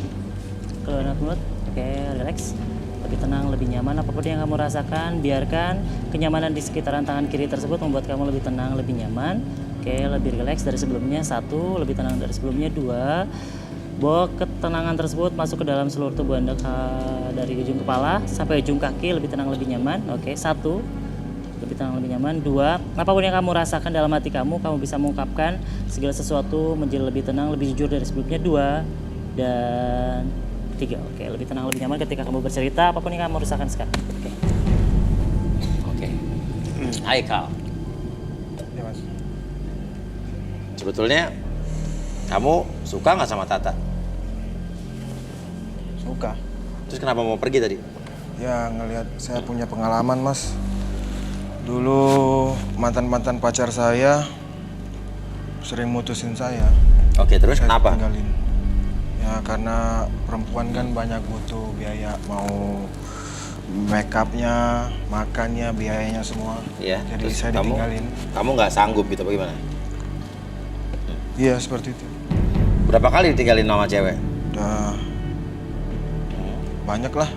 S7: Keluar mulut. Oke, relax. Lebih tenang, lebih nyaman. Apapun yang kamu rasakan, biarkan kenyamanan di sekitaran tangan kiri tersebut membuat kamu lebih tenang, lebih nyaman. Oke, lebih relax dari sebelumnya. 1, lebih tenang dari sebelumnya. 2, bawa ketenangan tersebut masuk ke dalam seluruh tubuh Anda dari ujung kepala sampai ujung kaki, lebih tenang, lebih nyaman. Oke, 1, lebih tenang, lebih nyaman. 2, apapun yang kamu rasakan dalam hati kamu bisa mengungkapkan segala sesuatu menjadi lebih tenang, lebih jujur dari sebelumnya. 2, dan 3. Oke, lebih tenang, lebih nyaman ketika kamu bercerita apapun yang kamu rasakan sekarang.
S1: Oke. Haikal.
S9: Ya mas.
S1: Sebetulnya kamu suka nggak sama Tata?
S9: Suka.
S1: Terus kenapa mau pergi tadi?
S9: Ya ngelihat saya punya pengalaman mas. Dulu mantan pacar saya sering mutusin saya.
S1: Oke, terus
S9: Saya
S1: kenapa?
S9: tinggalin. Ya karena perempuan kan banyak butuh biaya, mau make upnya, makannya, biayanya semua.
S1: Iya.
S9: Jadi
S1: terus
S9: saya ditinggalin.
S1: Kamu nggak sanggup gitu bagaimana?
S9: Iya seperti itu.
S1: Berapa kali ditinggalin sama cewek?
S9: Udah banyak lah.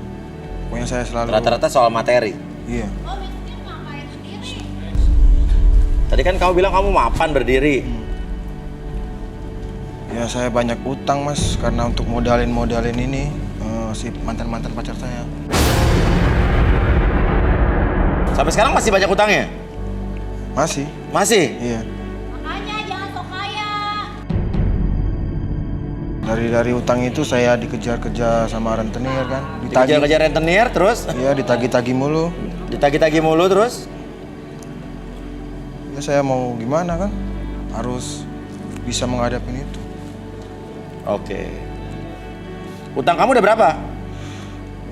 S9: Pokoknya saya selalu.
S1: Rata-rata soal materi.
S9: Iya.
S1: Tadi kan kamu bilang kamu mapan berdiri.
S9: Ya saya banyak utang mas, karena untuk modalin ini si mantan pacar saya.
S1: Sampai sekarang masih banyak utangnya?
S9: Masih?
S1: Masih?
S9: Iya.
S10: Makanya jangan sok kaya.
S9: Dari utang itu saya dikejar-kejar sama rentenir kan.
S1: Dikejar-kejar rentenir terus?
S9: Iya ditagih-tagih mulu.
S1: Ditagih-tagih mulu terus?
S9: Ya saya mau gimana kan? Harus bisa menghadapi itu.
S1: Oke. Utang kamu udah berapa?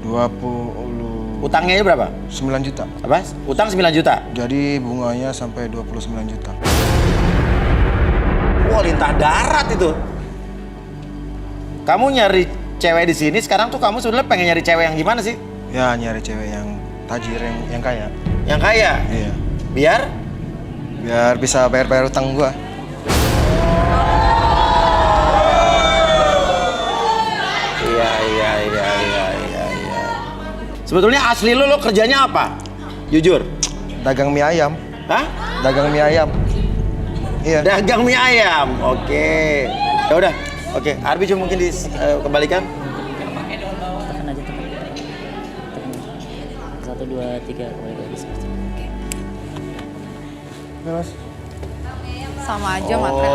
S9: 20.
S1: Utangnya itu berapa?
S9: 9 juta.
S1: Apa? Utang 9 juta?
S9: Jadi bunganya sampai 29 juta.
S1: Wah, lintah darat itu. Kamu nyari cewek di sini, sekarang tuh kamu sebenarnya pengen nyari cewek yang gimana sih?
S9: Ya nyari cewek yang tajir, yang kaya.
S1: Yang kaya?
S9: Iya.
S1: Biar
S9: bisa bayar utang gua.
S1: Iya. Sebetulnya asli lo kerjanya apa? Jujur.
S9: Dagang mie ayam.
S1: Hah?
S9: Dagang mie ayam. Iya.
S1: Dagang mie ayam. Oke. Ya udah. Oke, Arbi cuma mungkin dikembalikan.
S7: Tekan aja, tekan. 1, 2, 3, balik lagi seperti itu. Oke.
S9: Ya, mas.
S3: Sama aja matre.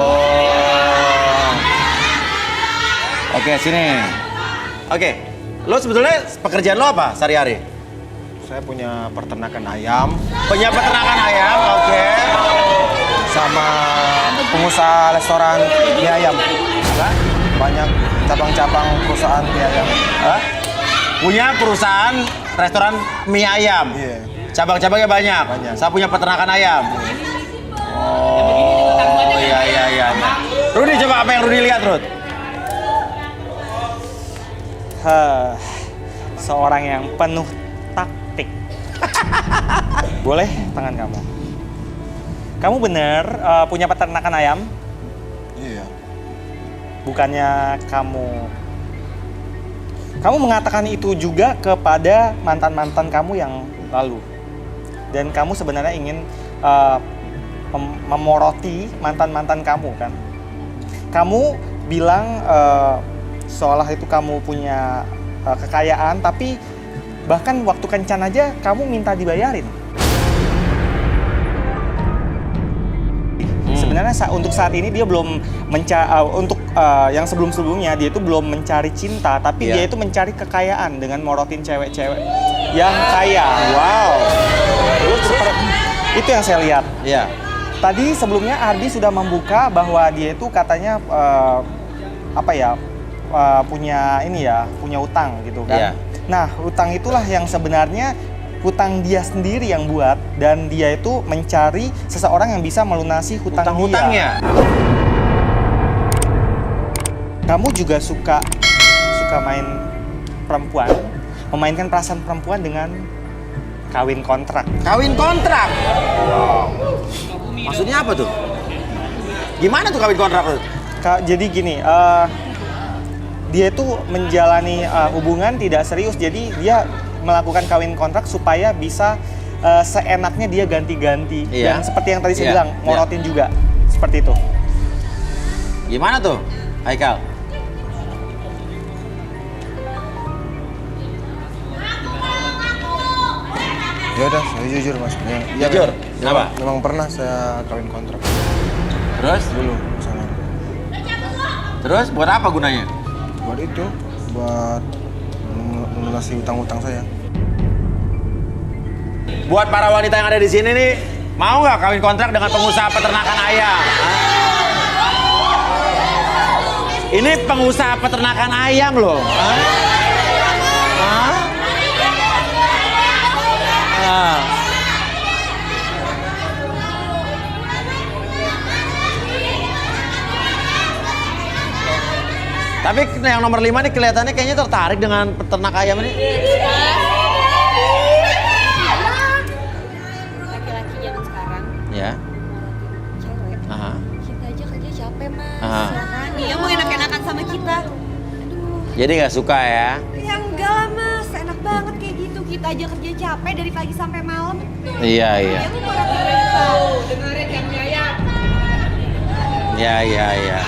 S1: Oke, sini. Oke. Lo sebetulnya pekerjaan lo apa sehari-hari?
S9: Saya punya peternakan ayam.
S1: Punya peternakan ayam, oke.
S9: Sama pengusaha restoran mie ayam.
S1: Apa?
S9: Banyak cabang-cabang perusahaan mie ayam.
S1: Hah? Punya perusahaan restoran mie ayam.
S9: Iya.
S1: Cabang-cabangnya banyak.
S9: Banyak.
S1: Saya punya peternakan ayam. Oh, iya. Rudi, coba apa yang Rudi lihat, Rud?
S5: Seorang yang penuh taktik. Boleh tangan kamu. Kamu bener punya peternakan ayam?
S9: Iya.
S5: Bukannya kamu mengatakan itu juga kepada mantan-mantan kamu yang lalu. Dan kamu sebenarnya ingin memoroti mantan-mantan kamu kan? Kamu bilang seolah itu kamu punya kekayaan, tapi bahkan waktu kencan aja kamu minta dibayarin. Sebenarnya untuk saat ini dia belum yang sebelum-sebelumnya dia itu belum mencari cinta, tapi dia itu mencari kekayaan dengan morotin cewek-cewek yang kaya. Wow. Itu yang saya lihat.
S1: Iya.
S5: Tadi sebelumnya Ardi sudah membuka bahwa dia itu katanya punya utang gitu kan.
S1: Iya.
S5: Nah, utang itulah yang sebenarnya hutang dia sendiri yang buat, dan dia itu mencari seseorang yang bisa melunasi hutang-hutangnya. Kamu juga suka memainkan perasaan perempuan dengan kawin kontrak.
S1: Kawin kontrak? Maksudnya apa tuh? Gimana tuh kawin kontrak tuh?
S5: Jadi gini, dia itu menjalani hubungan tidak serius, jadi dia melakukan kawin kontrak supaya bisa seenaknya dia ganti-ganti.
S1: Iya.
S5: Dan seperti yang tadi saya
S1: Iya.
S5: bilang, morotin juga. Seperti itu.
S1: Gimana tuh, Haikal?
S9: Ya udah, saya jujur mas. Ya,
S1: Jujur?
S9: memang-
S1: Kenapa?
S9: Memang pernah saya kawin kontrak
S1: Terus?
S9: dulu sama.
S1: Terus buat apa gunanya?
S9: Buat itu, buat melunasi hutang-hutang saya.
S1: Buat para wanita yang ada di sini nih, mau nggak kawin kontrak dengan pengusaha peternakan ayam? Hah? Ini pengusaha peternakan ayam loh. Hah? Hah? Ah. Tapi yang nomor 5 nih kelihatannya kayaknya tertarik dengan peternak ayam ini.
S10: Laki-laki zaman sekarang,
S1: Ya.
S10: cewek,
S1: Aha.
S10: kita aja kerja capek mas.
S1: Aha.
S10: Ya kan? Dia mau enak-enakan sama kita.
S1: Jadi nggak suka ya?
S10: Ya enggak lah mas, enak banget kayak gitu. Kita aja kerja capek dari pagi sampai malam.
S1: Iya, iya.
S10: Dia tuh mau rapi kita. Dengerin yang jaya.
S1: Iya, iya, iya.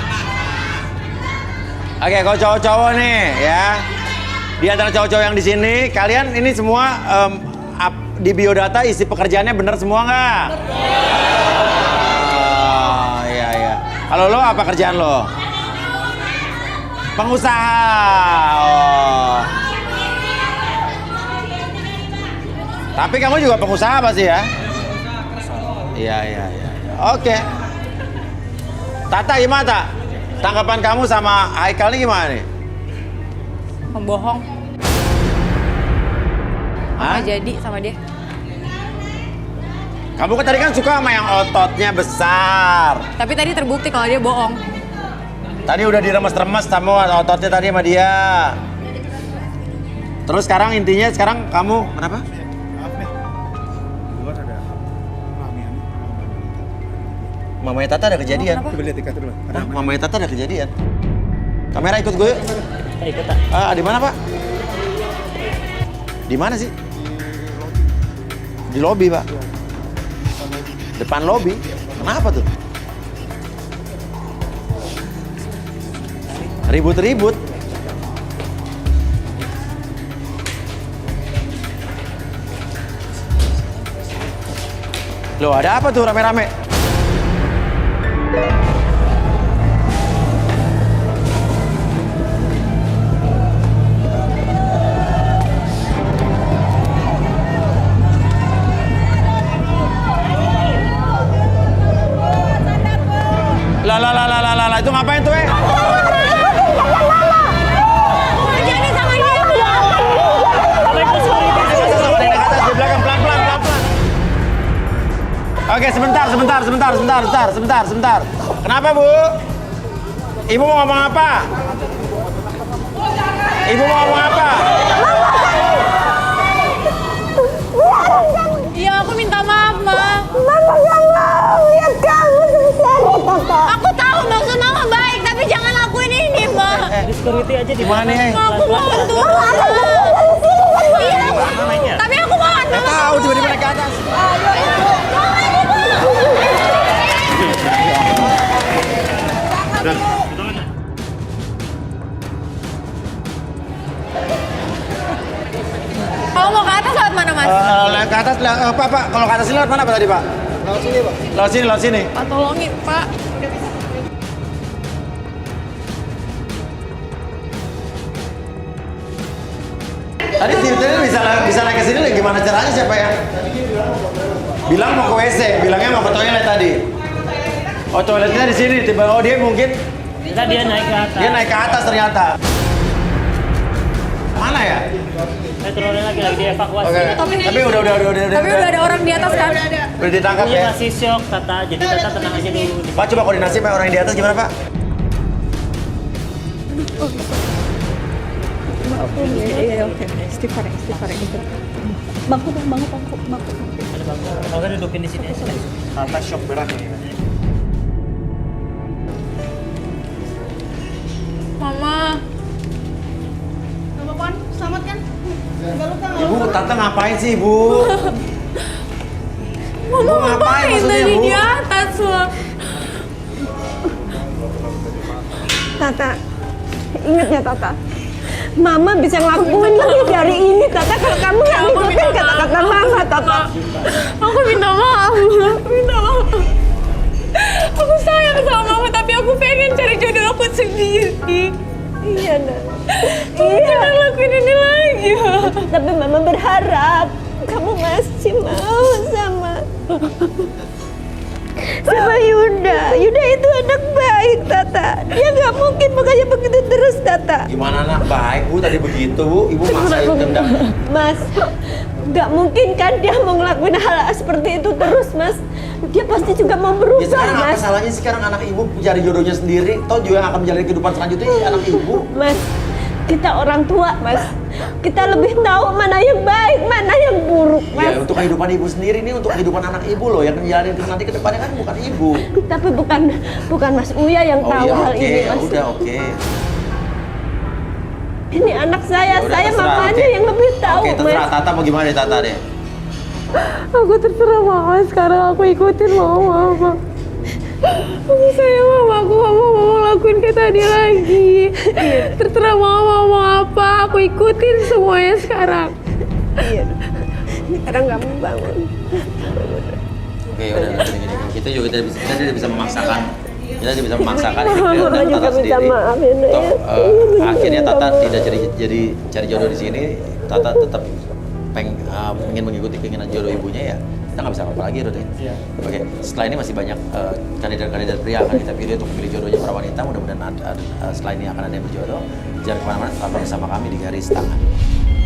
S1: Oke, kalau cowok-cowok nih ya. Di antara cowok-cowok yang di sini, kalian ini semua di biodata isi pekerjaannya bener semua nggak? Oh, iya, iya. Kalau lo apa kerjaan lo? Pengusaha. Oh. Tapi kamu juga pengusaha pasti ya? Iya, iya, iya. Oke. Tata gimana, Tak? Tanggapan kamu sama Haikal ini gimana nih?
S3: Pembohong.
S1: Hah?
S3: Nggak jadi sama dia.
S1: Kamu kan tadi kan suka sama yang ototnya besar.
S3: Tapi tadi terbukti kalau dia bohong.
S1: Tadi udah diremes-remes sama ototnya tadi sama dia. Terus sekarang intinya sekarang kamu kenapa? Mamanya Tata ada kejadian.
S3: Kenapa?
S9: Coba lihat ikat dulu.
S1: Hah? Mamanya Tata ada kejadian. Kamera ikut gue yuk.
S7: Kita ikut tak?
S1: Di mana, Pak? Di mana sih? Di lobi, Pak. Depan lobi. Kenapa tuh? Ribut-ribut. Loh, ada apa tuh rame-rame? Lah, itu ngapain tuh, Naik atas di belakang, pelan-pelan. Oke, sebentar. Kenapa, Bu? Ibu mau ngomong apa? Ibu mau ngomong apa?
S7: security aja di
S1: Gimana nih?
S3: Aku mau turun. Tapi aku mau
S1: Nggak tahu tiba-tiba naik ke atas.
S3: Kalau mau ke atas lewat mana, Mas?
S1: Ke atas, Pak. Kalau ke atas ini lewat mana Pak tadi, Pak? Lewat sini, Pak. Lewat sini.
S3: Pak, tolongin, Pak.
S1: Tadi bisa naik ke sini, gimana caranya siapa yang bilang mau ke WC, bilangnya mau ke toilet tadi. Oh, toiletnya di sini. Tiba dia mungkin
S7: Kita dia naik ke atas.
S1: dia naik ke atas ternyata. Mana ya?
S7: Saya turunin lagi dievakuasi.
S1: Oke. Tapi udah.
S3: Tapi udah ada orang di atas kan?
S1: Udah ditangkap
S7: Dia
S1: ya.
S7: masih shock Tata, jadi Tata tenang aja dulu.
S1: Pak, coba koordinasi Pak, orang yang di atas gimana Pak?
S3: Iya, oke. Istighfar. Bangku.
S7: Ada bangku. Kalau nggak dudukin di sini aja.
S5: Tata shock berat ini.
S3: Mama.
S1: Ibu, Tata ngapain sih Ibu?
S3: Mama
S1: ngapain
S3: ngapain
S1: maksudnya,
S3: tadi
S1: Bu?
S3: di atas loh?
S4: Tata, ingat ya Tata. Mama bisa ngelakuin lebih dari ini, Tata. Kalau kamu yang ngikutin kata-kata Mama, Tata.
S3: Aku minta maaf. Aku sayang sama Mama, tapi aku pengen cari jodoh aku sendiri.
S4: Iya, Nak.
S3: Aku jangan lakuin ini lagi.
S4: Tapi Mama berharap kamu masih mau sama Yuda. Yuda itu anak baik, Tata. Dia nggak mungkin makanya begitu terus, Tata.
S1: Gimana anak baik Bu tadi begitu Bu? Ibu maksain tendang.
S4: Mas, nggak mungkin kan dia mau ngelakuin hal seperti itu terus, Mas. Dia pasti juga mau
S1: Ya
S4: berubah,
S1: sekarang apa
S4: Mas.
S1: salahnya sekarang anak ibu mencari jodohnya sendiri? Toh juga yang akan menjalani kehidupan selanjutnya ya anak ibu.
S4: Mas, kita orang tua, Mas. Kita lebih tahu mana yang baik, mana yang buruk, Mas.
S1: Ya untuk kehidupan ibu sendiri ini untuk kehidupan anak ibu loh yang menjalani nanti ke depannya kan bukan ibu.
S4: Tapi bukan Mas Uya yang
S1: Oh
S4: tahu
S1: iya
S4: hal
S1: oke,
S4: ini,
S1: ya
S4: Mas.
S1: udah oke.
S4: Ini anak saya,
S1: Ya udah,
S4: saya
S1: terserah,
S4: mamanya
S1: oke.
S4: yang lebih tahu,
S1: Oke, terserah
S4: Mas.
S1: Tata mau gimana deh Tata deh.
S3: Aku terserah Mama, sekarang aku ikutin Mama. Aku sayang Mama, aku gak mau lakuin kayak tadi lagi. Terserah Mama mau apa, aku ikutin semuanya sekarang.
S4: Iya. Sekarang kamu bangun.
S1: Oke, udah gini. Kita juga tidak bisa memaksakan. Kita tidak bisa memaksakan
S4: Mama
S1: kehendak
S4: juga
S1: Tata
S4: minta
S1: sendiri.
S4: maaf ya, Nak,
S1: Toh,
S4: ya.
S1: akhirnya Tata
S4: Minta
S1: tidak jadi cari jodoh di sini. Tata tetap ingin mengikuti keinginan jodoh ibunya ya. Kita nggak bisa apa lagi Rutin. Oke, setelah ini masih banyak kandidat-kandidat pria akan kita pilih untuk memilih jodohnya para wanita. Mudah-mudahan setelah ini akan ada yang berjodoh. Jangan kemana-mana, tetap bersama kami di Garis Tangan.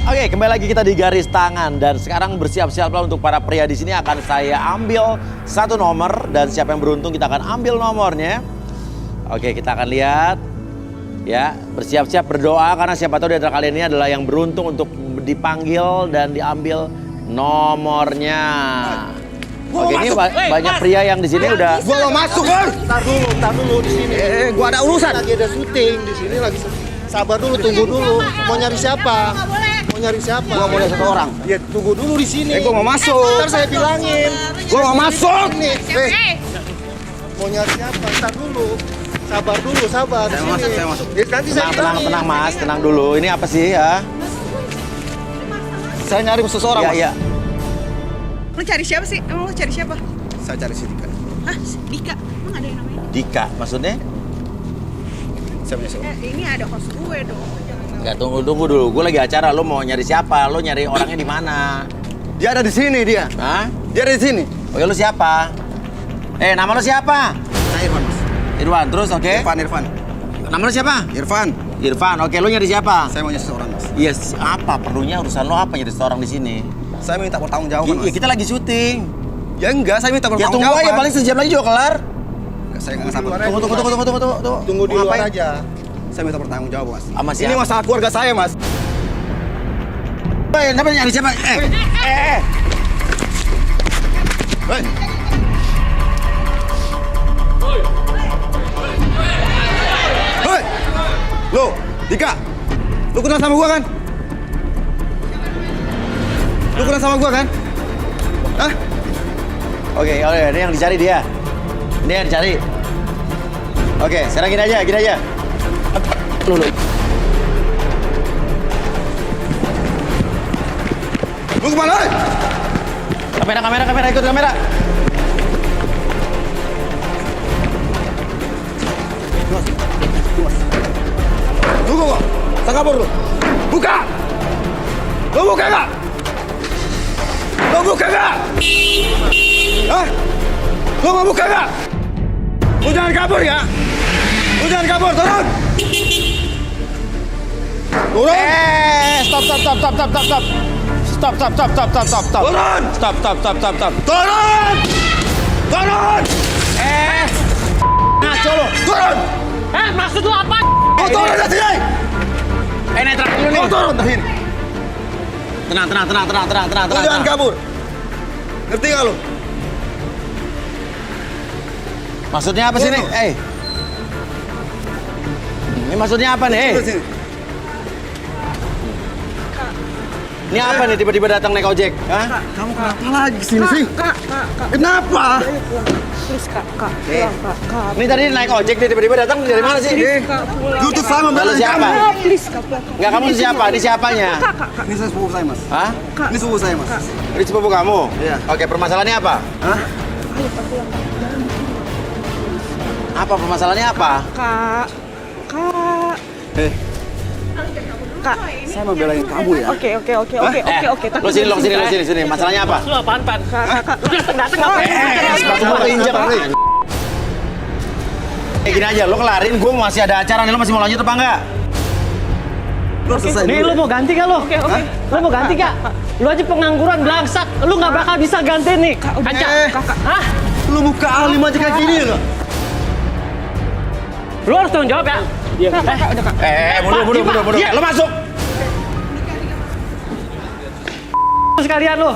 S1: Oke, kembali lagi kita di Garis Tangan dan sekarang bersiap-siaplah untuk para pria di sini akan saya ambil satu nomor dan siapa yang beruntung kita akan ambil nomornya. Oke, kita akan lihat ya, bersiap-siap berdoa karena siapa tahu di antara kalian ini adalah yang beruntung untuk dipanggil dan diambil nomornya. Oke, ini banyak pria yang di sini udah.
S9: Gua mau masuk, Bor. Tar dulu di sini. Gua ada urusan. Lagi ada syuting di sini lagi. Sabar dulu, tunggu dulu. Mau nyari siapa? Mau nyari siapa? Gua mau lihat satu orang. Ya tunggu dulu di sini. Gua mau masuk. Ntar saya bilangin. Gua mau masuk. Mau nyari siapa? Ntar dulu. Sabar dulu, sabar. Saya masuk. Ya, nanti saya bilangin.
S1: Tenang Mas, tenang dulu. Ini apa sih ya?
S9: Saya nyari seseorang.
S1: Iya, iya.
S11: Lu cari siapa sih? Emang lu cari siapa?
S9: Saya cari si Dika.
S11: Hah? Dika? Emang ada yang namanya?
S1: Dika, maksudnya?
S9: Saya punya seorang.
S11: Ini ada host gue dong.
S1: Enggak, tunggu dulu. Gue lagi acara, lo mau nyari siapa? Lo nyari orangnya di mana?
S9: Dia ada di sini dia.
S1: Hah?
S9: Dia ada di sini.
S1: Oke, lo siapa? Nama lo siapa?
S9: Saya Irfan, Mas.
S1: Irwan, terus oke?
S9: Irfan.
S1: Nama lo siapa? Irfan, oke, lo nyari siapa?
S9: Saya mau nyari seseorang, Mas.
S1: Yes, apa? Perlunya urusan lo apa nyari seorang di sini?
S9: Saya minta pertanggungjawaban,
S1: Iya,
S9: Mas.
S1: kita lagi syuting.
S9: Ya enggak, saya minta
S1: Ya tunggu
S9: pertanggungjawaban.
S1: aja, paling sejam lagi juga kelar.
S9: Saya nggak sabar.
S1: Tunggu.
S9: Tunggu di
S1: Mau
S9: luar
S1: ngapain?
S9: aja. Saya minta pertanggungjawaban, Mas.
S1: Sama siapa?
S9: Ini masalah keluarga saya, Mas.
S1: Kenapa nyari siapa?
S9: Hei! Loh, Dika, lu kenal sama gua kan? Lu kenal sama gua kan? Hah?
S1: Oke, ini yang dicari dia. Ini yang dicari. Oke, sekarang gini aja. Lu.
S9: Lu kemana?
S1: Kamera, ikut kamera.
S9: Tunggu gua. Tak kabur lu. Buka! Lu buka nggak? Lu buka nggak? Hah? Lu mau buka nggak? Lu jangan kabur ya! Lu jangan kabur, turun! Turun!
S1: Stop.
S9: Turun!
S1: Stop.
S9: Turun! Turun!
S1: Ngaco lu.
S9: Turun!
S7: Maksud lu apa?
S9: Lu turun dari sini!
S1: Netral dulu nih.
S9: Lu turun dari sini!
S1: Tenang.
S9: Lu jangan kabur! Ngerti nggak lu?
S1: Maksudnya apa sih nih? Ini maksudnya apa nih?
S9: Turun sini.
S1: Ini apa nih tiba-tiba datang naik ojek? Hah?
S9: Kamu kenapa lagi kesini sih?
S11: Kak.
S9: Kenapa?
S11: Please, Kak. Pulang, Kak.
S1: Ini tadi naik ojek dia tiba-tiba datang dari mana sih?
S11: Kak, pulang.
S9: Lu tuh sama
S1: Lalu
S9: membelain
S1: siapa?
S9: kamu.
S11: Please, Kak, pulang.
S1: Enggak, kamu siapa? Ini siapanya?
S11: Kak.
S9: Ini sepupu saya, Mas.
S1: Hah?
S9: Ini sepupu saya, Mas.
S1: Ini sepupu kamu?
S9: Iya.
S1: Oke, permasalahannya apa?
S9: Hah?
S1: Apa permasalahannya apa?
S11: Kak. Kak.
S9: Saya membelain kamu ya.
S11: Oke.
S1: Lu sini. Masalahnya apa?
S7: Lu apaan, Pan?
S11: Kak.
S7: Lu dateng ngapain?
S1: Sepatu gua keinjak. Gini aja, lu kelarin, gua masih ada acara nih, lu masih mau lanjut apa enggak?
S9: Lu selesai
S7: Nih,
S9: dulu.
S7: lu mau ganti gak lu? Oke. Lu mau ganti gak? Lu aja pengangguran belangsak. Lu gak bakal bisa ganti nih. Kaca. Hah?
S9: Lu muka alim aja kayak gini loh.
S7: Lu harus tanggung jawab ya.
S1: Mundur. Lu masuk.
S7: Sekalian lu.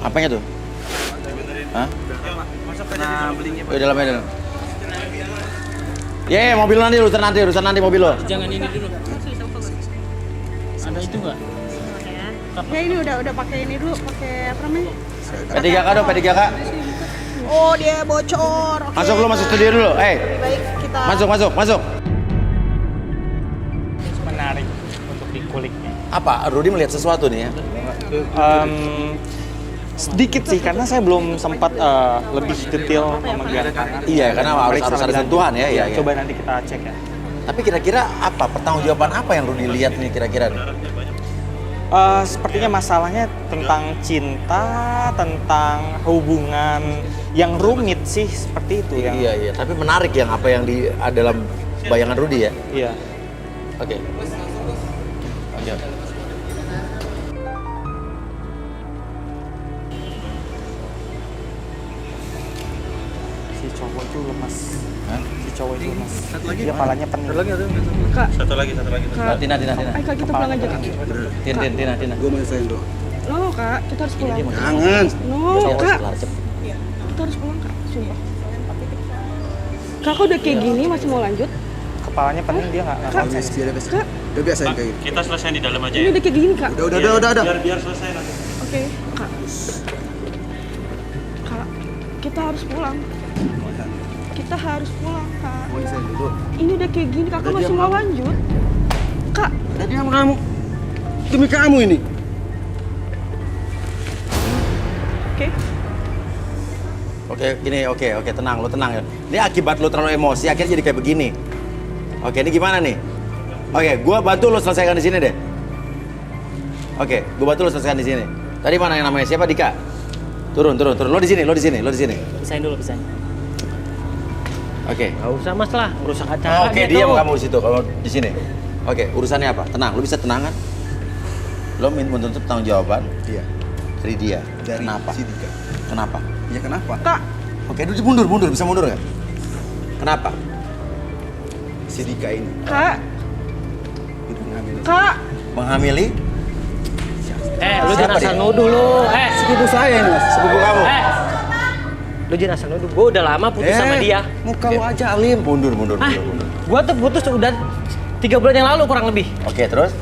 S1: Apanya tuh? Hah? Oh, dalamnya. Ya, mobil nanti, urusan nanti mobil lo.
S7: Jangan ini dulu. Ada itu nggak?
S11: Ya ini udah pakai ini dulu, pakai apa namanya?
S1: P3K dong, P3K.
S11: Oh, dia bocor. Oke.
S1: Masuk studio dulu.
S11: Baik, kita
S1: Masuk.
S5: Menarik untuk dikuliknya.
S1: Apa? Rudy melihat sesuatu nih ya?
S5: Sedikit sih, karena saya belum sempat lebih detail memegang tangan.
S1: Iya, karena harus ada
S5: lebih
S1: sentuhan ya.
S5: lanjut.
S1: Iya.
S5: Coba nanti kita cek ya.
S1: Tapi kira-kira apa? Pertanggungjawaban apa yang Rudy lihat nih kira-kira?
S5: Sepertinya masalahnya tentang cinta, tentang hubungan yang rumit sih, seperti itu yang.
S1: Iya. Tapi menarik yang apa yang di dalam bayangan Rudy ya?
S5: Iya.
S1: Oke.
S5: Si cowok itu lemas.
S1: Hah?
S5: Si cowok itu lemas. Dia palanya pening.
S8: Satu lagi.
S1: Tina.
S11: Ayo Kak, kita pulang aja Kak.
S1: Tina.
S9: Gua mau sayang doang.
S11: No, Kak, kita harus pulang.
S9: Jangan.
S11: No, Kak. Kita harus pulang, Kak. Sumpah. Kakak udah kayak gini masih mau lanjut?
S5: Kepalanya pening, dia nggak konsen.
S11: Kak,
S9: Udah biasa kayak gitu.
S8: Kita selesai di dalam aja
S11: ini udah kayak gini, Kak.
S9: Udah.
S8: Biar selesai nanti.
S11: Oke, Kak. Kak, kita harus pulang. Kita harus pulang, Kak.
S9: Mau sayang dulu.
S11: Ini udah kayak gini, Kakak masih mau lanjut? Kak,
S9: Tadi sama kamu. Demi kamu ini.
S1: Oke, tenang, lu tenang ya. Ini akibat lu terlalu emosi, akhirnya jadi kayak begini. Oke, ini gimana nih? Oke, gua bantu lu selesaikan di sini deh. Oke, gua bantu lu selesaikan di sini. Tadi mana yang namanya siapa? Dika. Turun. Lo di sini.
S7: Pisahin dulu.
S1: Oke.
S7: Gak usah mas lah, merusak acara.
S1: Oke,
S7: gitu.
S1: diam kamu di situ kalau di sini. Oke, urusannya apa? Tenang, lu bisa tenang kan? Lo menuntut tanggung jawaban
S9: Iya.
S1: dari dia.
S9: Dari
S1: Kenapa?
S9: si Dika.
S1: Kenapa?
S9: Iya kenapa?
S11: Kak.
S1: Oke, dulu mundur, bisa mundur nggak? Kenapa?
S9: Si Dika ini.
S11: Kak,
S9: Itu ngambil.
S11: Kak.
S1: menghamili
S7: Lu jangan asal nuduh lu.
S9: Sepupu saya ini mas.
S1: sepupu kamu.
S7: Lu jangan asal nuduh. Gue udah lama putus sama dia.
S9: Muka lu aja alim.
S1: Mundur.
S7: Gue tuh putus udah 3 bulan yang lalu kurang lebih.
S1: Oke, terus?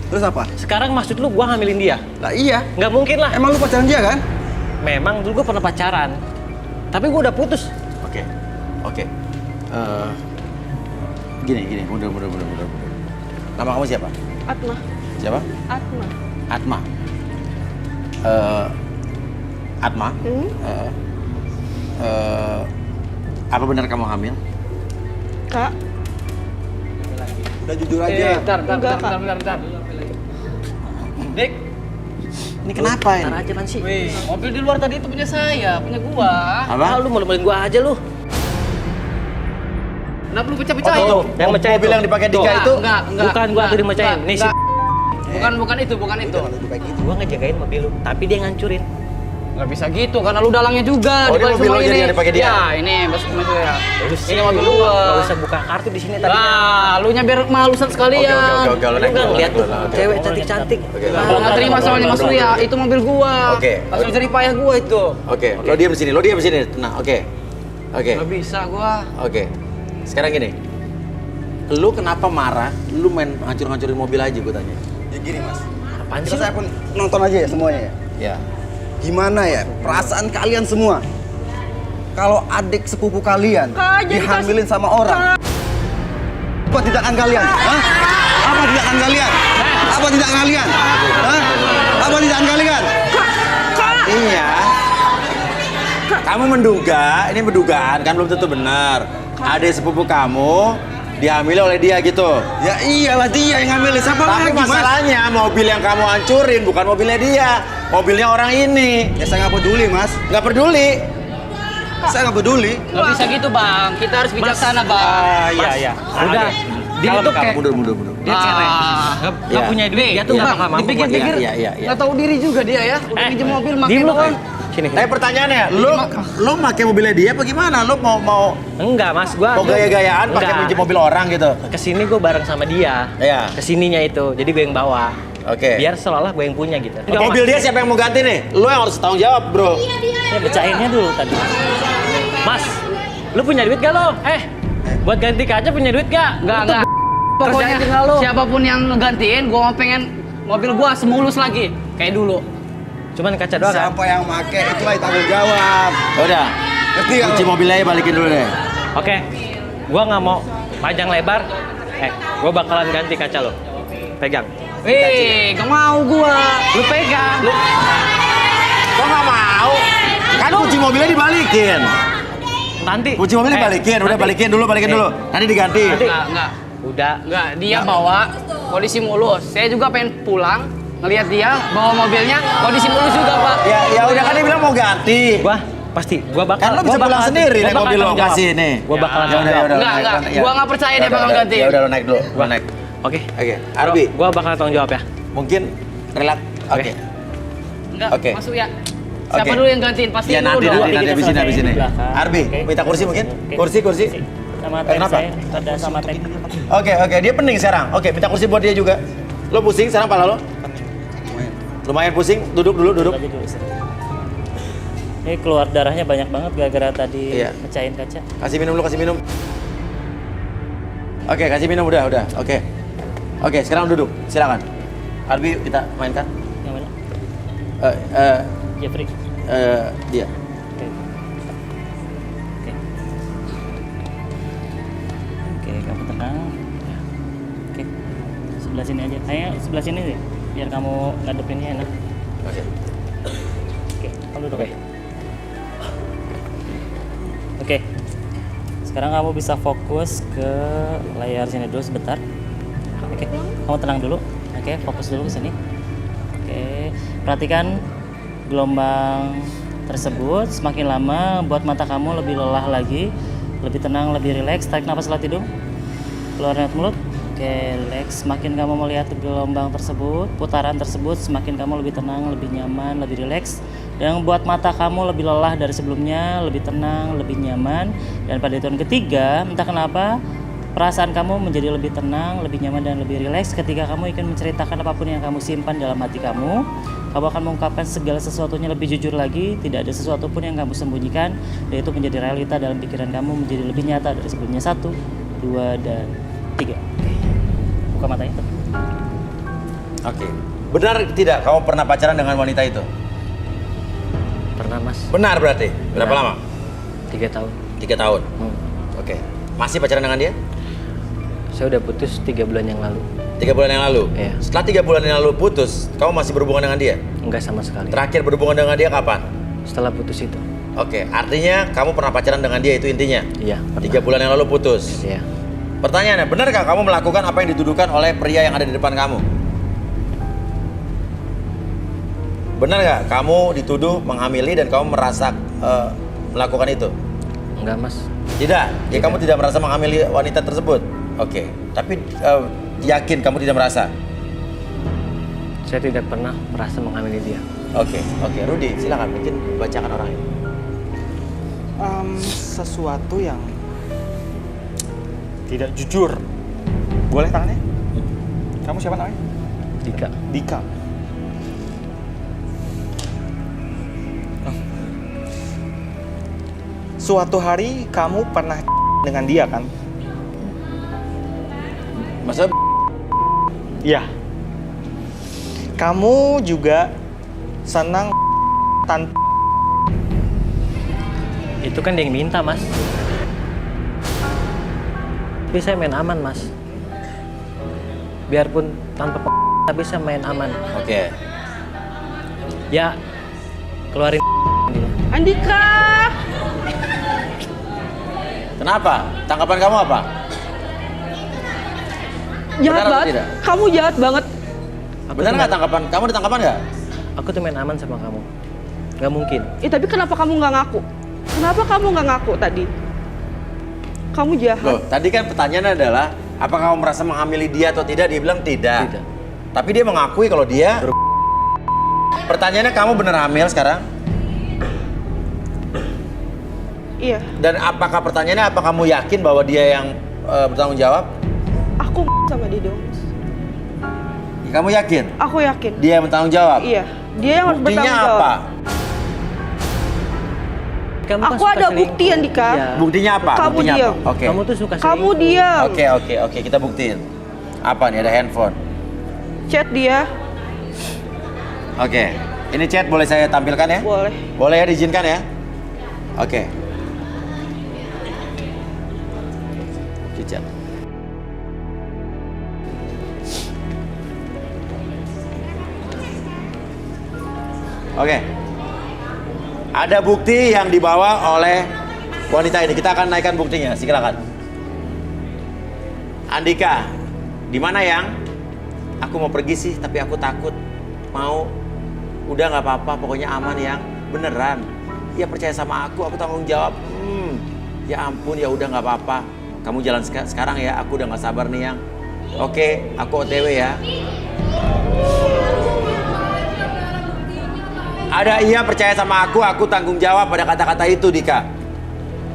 S9: Terus apa?
S7: Sekarang maksud lu gue hamilin dia?
S9: Lah iya.
S7: Nggak mungkin lah.
S9: Emang lu pacaran dia kan?
S7: Memang dulu gue pernah pacaran. Tapi gue udah putus.
S1: Oke. Gini, mundur. Nama kamu siapa?
S11: Atma.
S1: Siapa?
S11: Atma.
S1: Atma. Atma. Apa benar kamu hamil?
S11: Kak.
S9: Udah jujur aja.
S11: Bentar.
S6: Dik,
S1: Ini kenapa ini?
S7: Ntar aja man sih.
S6: mobil di luar tadi itu punya saya, punya gua.
S1: Apa?
S7: Lu malu-maluin gue aja lu.
S6: Kenapa lu pecah-pecahin?
S1: Oh,
S7: yang mecahin
S1: mobil
S7: tuh.
S1: yang dipakai Dika
S6: Enggak,
S1: itu?
S6: enggak.
S7: Bukan gue tuh dimecahin. Nih sih.
S6: Bukan itu.
S7: Gue ngejagain mobil lu, tapi dia ngancurin.
S6: Nggak bisa gitu, karena lu dalangnya juga.
S1: Oh, ini
S6: dibalik
S1: mobil
S6: semua
S1: lu jadi yang dipakai dia?
S6: Ya, ini maksudnya ya. Ini mobil
S7: Lu
S6: gua.
S7: nggak usah buka kartu di sini tadi.
S6: Nah, lu nya biar malusan sekalian.
S1: Oke, lu
S7: Lu
S1: naik
S7: nggak
S1: dulu,
S7: ngeliat
S1: naik
S7: tuh
S1: dulu, oke.
S7: cewek cantik-cantik.
S1: Oke.
S6: Kalau nggak terima soalnya Mas Uya, itu mobil gua.
S1: Oke.
S6: Langsung cari payah gua itu.
S1: Oke, lo diam di sini. Tenang, oke.
S6: Nggak bisa gua.
S1: Oke. Sekarang gini. Lu kenapa marah? Lu main hancur-hancurin mobil aja gue tanya.
S9: Ya gini mas.
S7: Apaan sih?
S9: Kita saya pun nonton aja ya semuanya ya.
S1: Ya.
S9: Gimana ya perasaan kalian semua? Kalau adik sepupu kalian
S11: Kak, jadi
S9: dihamilin sama orang. Apa tindakan kalian? Hah? Apa tindakan kalian? Apa tindakan kalian? Hah? Apa tindakan kalian?
S1: Artinya kamu menduga, ini mendugaan kan belum tentu benar. Adik sepupu kamu dihamili oleh dia gitu.
S9: Ya iyalah dia yang ngambilin. Siapa
S1: Tapi
S9: lagi mas?
S1: masalahnya mobil yang kamu hancurin bukan mobilnya dia, mobilnya orang ini.
S9: Ya saya nggak peduli mas.
S1: Nggak peduli.
S9: Saya nggak peduli.
S6: Nggak bisa gitu, Bang. Kita harus bijaksana, Bang.
S7: Iya. Udah. Dia tuh kayak
S1: Mundur.
S7: dia cewek. Nggak punya duit. Dia tuh nggak mampu.
S6: Dipikir-pikir,
S1: Iya.
S6: nggak tahu diri juga dia ya. Udah pinjam mobil, makin
S7: diem lu.
S6: doang.
S7: Sini.
S1: Tapi pertanyaannya, lu pakai mobilnya dia apa gimana? Lu mau
S7: Enggak mas, gua
S1: gaya-gayaan pakai
S7: enggak.
S1: pinjam mobil orang gitu?
S7: Kesini gue bareng sama dia.
S1: Iya.
S7: Kesininya itu, jadi gue yang bawa.
S1: Oke.
S7: Biar seolah-olah gue yang punya gitu.
S1: Mobil dia siapa yang mau ganti nih? Lu yang harus tanggung jawab, bro.
S7: Ya becainnya dulu tadi. Mas, lu punya duit gak lo? Buat ganti kaca punya duit gak?
S6: Enggak. Pokoknya siapapun yang ngegantiin, gua mau pengen mobil gua semulus lagi kayak dulu.
S7: Cuman kaca doang kan?
S9: Siapa yang make itulah yang tanggung jawab.
S1: Udah.
S9: Ngerti nggak
S1: Kunci
S9: lo?
S1: mobilnya aja balikin dulu deh.
S7: Oke, gua nggak mau panjang lebar. Gua bakalan ganti kaca lo. Pegang.
S6: Gak mau gua.
S7: Lu pegang.
S1: Kok nggak mau? Kan kunci mobilnya dibalikin.
S7: Nanti.
S1: Kunci mobilnya dibalikin, udah balikin dulu. Nanti diganti.
S6: Enggak.
S7: Udah.
S6: Enggak, dia bawa kondisi mulus. Saya juga pengen pulang ngelihat dia bawa mobilnya kondisi mulus juga, Pak.
S1: Ya udah kan dia bilang mau ganti.
S7: Gua bakal.
S1: Kan lo bisa pulang sendiri naik mobil lo kasih nih.
S7: Gua bakalan
S1: Ya udah.
S6: Enggak. Gua nggak percaya dia bakal ganti.
S1: Ya udah lo naik dulu. Gua naik.
S7: Oke.
S1: Arbi,
S7: Gua bakal tanggung jawab ya.
S1: mungkin relak. Oke.
S6: Enggak,
S1: Oke.
S6: masuk ya. Siapa
S1: Oke.
S6: dulu yang gantiin? Pasti
S1: Ya nanti
S6: dulu.
S1: habis ini.
S7: selesaiin di belakang.
S1: Arbi,
S7: Oke.
S1: minta kursi mungkin?
S7: Oke.
S1: Kursi.
S7: Sama tag
S1: Kenapa?
S7: saya. Ada sama tag.
S1: Oke, dia pening sekarang. Oke, minta kursi buat dia juga. Lo pusing sekarang pala lo? Lumayan pusing. Duduk dulu.
S7: Aja dulu, Sir. Ini keluar darahnya banyak banget gara-gara tadi
S1: Iya.
S7: mecahin kaca.
S1: Kasih minum dulu, kasih minum. Oke, kasih minum udah. Oke, sekarang duduk. Silakan. Arbi, kita mainkan.
S7: Yang mana? Jeffrey.
S1: Dia.
S7: Oke. Oke, kamu tenang. Oke. Sebelah sini aja. Kayaknya sebelah sini sih. Biar kamu ngadepinnya enak.
S1: Oke.
S7: Oke, kamu duduk ya. Oke. Sekarang kamu bisa fokus ke layar sini dulu sebentar. Oke, kamu tenang dulu. Oke, fokus dulu ke sini. Oke, perhatikan gelombang tersebut. Semakin lama buat mata kamu lebih lelah lagi, lebih tenang, lebih rileks. Tarik nafas lewat hidung, keluar lewat mulut. Oke, rileks. Semakin kamu melihat gelombang tersebut, putaran tersebut, semakin kamu lebih tenang, lebih nyaman, lebih rileks. Dan buat mata kamu lebih lelah dari sebelumnya, lebih tenang, lebih nyaman. Dan pada hitungan ketiga, entah kenapa perasaan kamu menjadi lebih tenang, lebih nyaman dan lebih rileks ketika kamu ingin menceritakan apapun yang kamu simpan dalam hati kamu. Kamu akan mengungkapkan segala sesuatunya lebih jujur lagi, tidak ada sesuatu pun yang kamu sembunyikan, dan itu menjadi realita dalam pikiran kamu menjadi lebih nyata dari sebelumnya. 1, 2, dan 3. Buka matanya.
S1: Oke. Benar tidak kamu pernah pacaran dengan wanita itu?
S12: Pernah, Mas.
S1: Benar berarti? Berapa
S12: Benar.
S1: lama?
S12: 3 tahun.
S1: 3 tahun? Oke. Masih pacaran dengan dia?
S12: Saya udah putus 3 bulan yang lalu.
S1: 3 bulan yang lalu?
S12: Iya.
S1: Setelah 3 bulan yang lalu putus, kamu masih berhubungan dengan dia?
S12: Enggak sama sekali.
S1: Terakhir berhubungan dengan dia kapan?
S12: Setelah putus itu.
S1: Oke, artinya kamu pernah pacaran dengan dia, itu intinya?
S12: Iya, pernah.
S1: 3 bulan yang lalu putus?
S12: Iya.
S1: Pertanyaannya, benarkah kamu melakukan apa yang dituduhkan oleh pria yang ada di depan kamu? Benar nggak kamu dituduh menghamili dan kamu merasa melakukan itu?
S12: Enggak, Mas.
S1: Tidak? Ya kamu tidak merasa menghamili wanita tersebut? Oke, tapi yakin kamu tidak merasa?
S12: Saya tidak pernah merasa menghamili dia.
S1: Oke, Rudy, silakan mungkin bacakan orang ini.
S5: Sesuatu yang tidak jujur. Boleh tangannya? Kamu siapa namanya?
S12: Dika.
S5: Dika. Suatu hari kamu pernah dengan dia kan?
S1: Masa?
S5: Iya. Kamu juga senang
S12: Itu kan dia yang minta, Mas. Tapi saya main aman, Mas. Biarpun tanpa tapi saya main aman.
S1: Oke.
S12: Ya, keluarin dia.
S11: Andika!
S1: Kenapa? Tanggapan kamu apa?
S11: Jahat
S1: Benar atau
S11: banget.
S1: tidak?
S11: Kamu jahat banget.
S1: Benar nggak tanggapan? Kamu ada tanggapan nggak?
S12: Aku tuh main aman sama kamu. Nggak mungkin.
S11: Tapi kenapa kamu nggak ngaku? Kenapa kamu nggak ngaku tadi? Kamu jahat.
S1: Loh, tadi kan pertanyaannya adalah apakah kamu merasa menghamili dia atau tidak? Dia bilang tidak.
S12: Tidak.
S1: Tapi dia mengakui kalau dia. Pertanyaannya kamu benar hamil sekarang?
S11: Iya.
S1: Dan apakah pertanyaannya apa kamu yakin bahwa dia yang bertanggung jawab?
S11: Aku sama dia dong.
S1: Kamu yakin?
S11: Aku yakin.
S1: Dia yang bertanggung jawab?
S11: Iya. Dia yang harus
S1: Buktinya
S11: bertanggung jawab.
S1: apa?
S12: Kamu kan
S11: Aku
S12: suka
S11: ada
S12: selingkuh.
S11: bukti, Andika.
S12: Ya.
S1: Buktinya apa?
S11: Kamu
S1: Buktinya
S11: diam.
S1: apa? Oke.
S12: Kamu tuh suka
S11: Kamu
S12: selingkuh.
S11: diam.
S1: Oke, kita buktiin. Apa nih? Ada handphone.
S11: Chat dia.
S1: Oke. Ini chat boleh saya tampilkan ya?
S11: Boleh.
S1: Boleh ya, diizinkan ya? Oke. Chat. Oke. Ada bukti yang dibawa oleh wanita ini. Kita akan naikkan buktinya. Silakan. Andika, di mana yang? Aku mau pergi sih, tapi aku takut. Mau? Udah nggak apa-apa, pokoknya aman yang. Beneran. Ya percaya sama aku tanggung jawab. Ya ampun, ya udah nggak apa-apa. Kamu jalan sekarang ya. Aku udah nggak sabar nih yang. Oke, aku OTW ya. Ada iya percaya sama aku tanggung jawab pada kata-kata itu, Dika.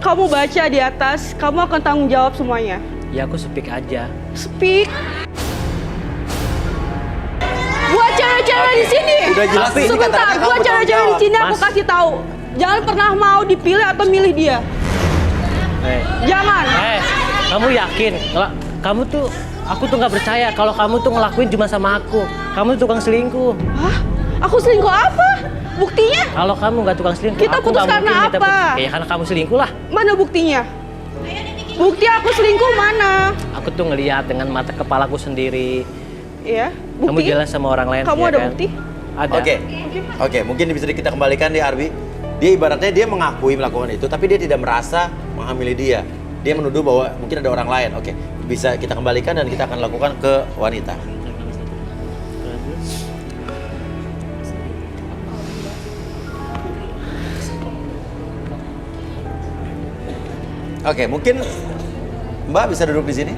S11: Kamu baca di atas, kamu akan tanggung jawab semuanya.
S12: Ya aku speak aja.
S11: Speak. Buat cewek-cewek di sini.
S1: Udah jelas ini
S11: Sebentar,
S1: kata-kata kamu
S11: buat cewek-cewek di
S1: bertanggung
S11: sini aku
S12: Mas.
S11: kasih tahu. Jangan pernah mau dipilih atau milih dia. Jangan.
S12: Kamu yakin? Kamu tuh, aku tuh nggak percaya kalau kamu tuh ngelakuin cuma sama aku. Kamu tuh tukang selingkuh.
S11: Hah? Aku selingkuh apa? Buktinya?
S12: Kalau kamu nggak tukang selingkuh,
S11: Kita
S12: aku
S11: putus
S12: nggak
S11: karena
S12: mungkin minta
S11: apa?
S12: putus. Ya karena kamu selingkuh lah.
S11: Mana buktinya? Bukti aku selingkuh mana?
S12: Aku tuh ngelihat dengan mata kepalaku sendiri.
S11: Ya,
S12: Kamu
S11: bukti.
S12: jalan sama orang lain.
S11: Kamu
S12: ya
S11: ada
S12: kan?
S11: bukti?
S12: Ada.
S1: Oke, mungkin bisa kita kembalikan di Arbi. Dia ibaratnya dia mengakui melakukan itu, tapi dia tidak merasa menghamili dia. Dia menuduh bahwa mungkin ada orang lain. Oke, bisa kita kembalikan dan kita akan lakukan ke wanita. Oke, mungkin Mbak bisa duduk di sini.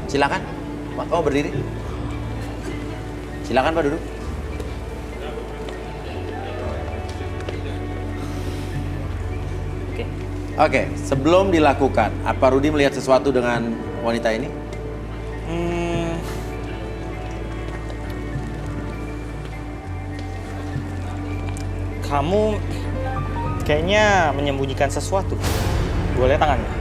S1: Silakan, Pak, kamu berdiri. Silakan Pak duduk.
S12: Oke.
S1: Oke, sebelum dilakukan, apa Rudi melihat sesuatu dengan wanita ini?
S5: Kamu kayaknya menyembunyikan sesuatu. Gue lihat tangannya.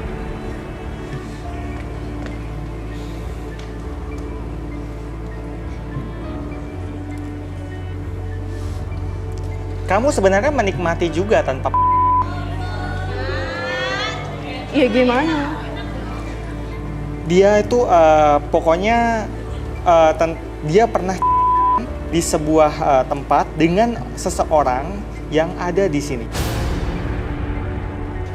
S5: Kamu sebenarnya menikmati juga tanpa.
S11: Ya gimana?
S5: Dia itu pokoknya dia pernah di sebuah tempat dengan seseorang yang ada di sini.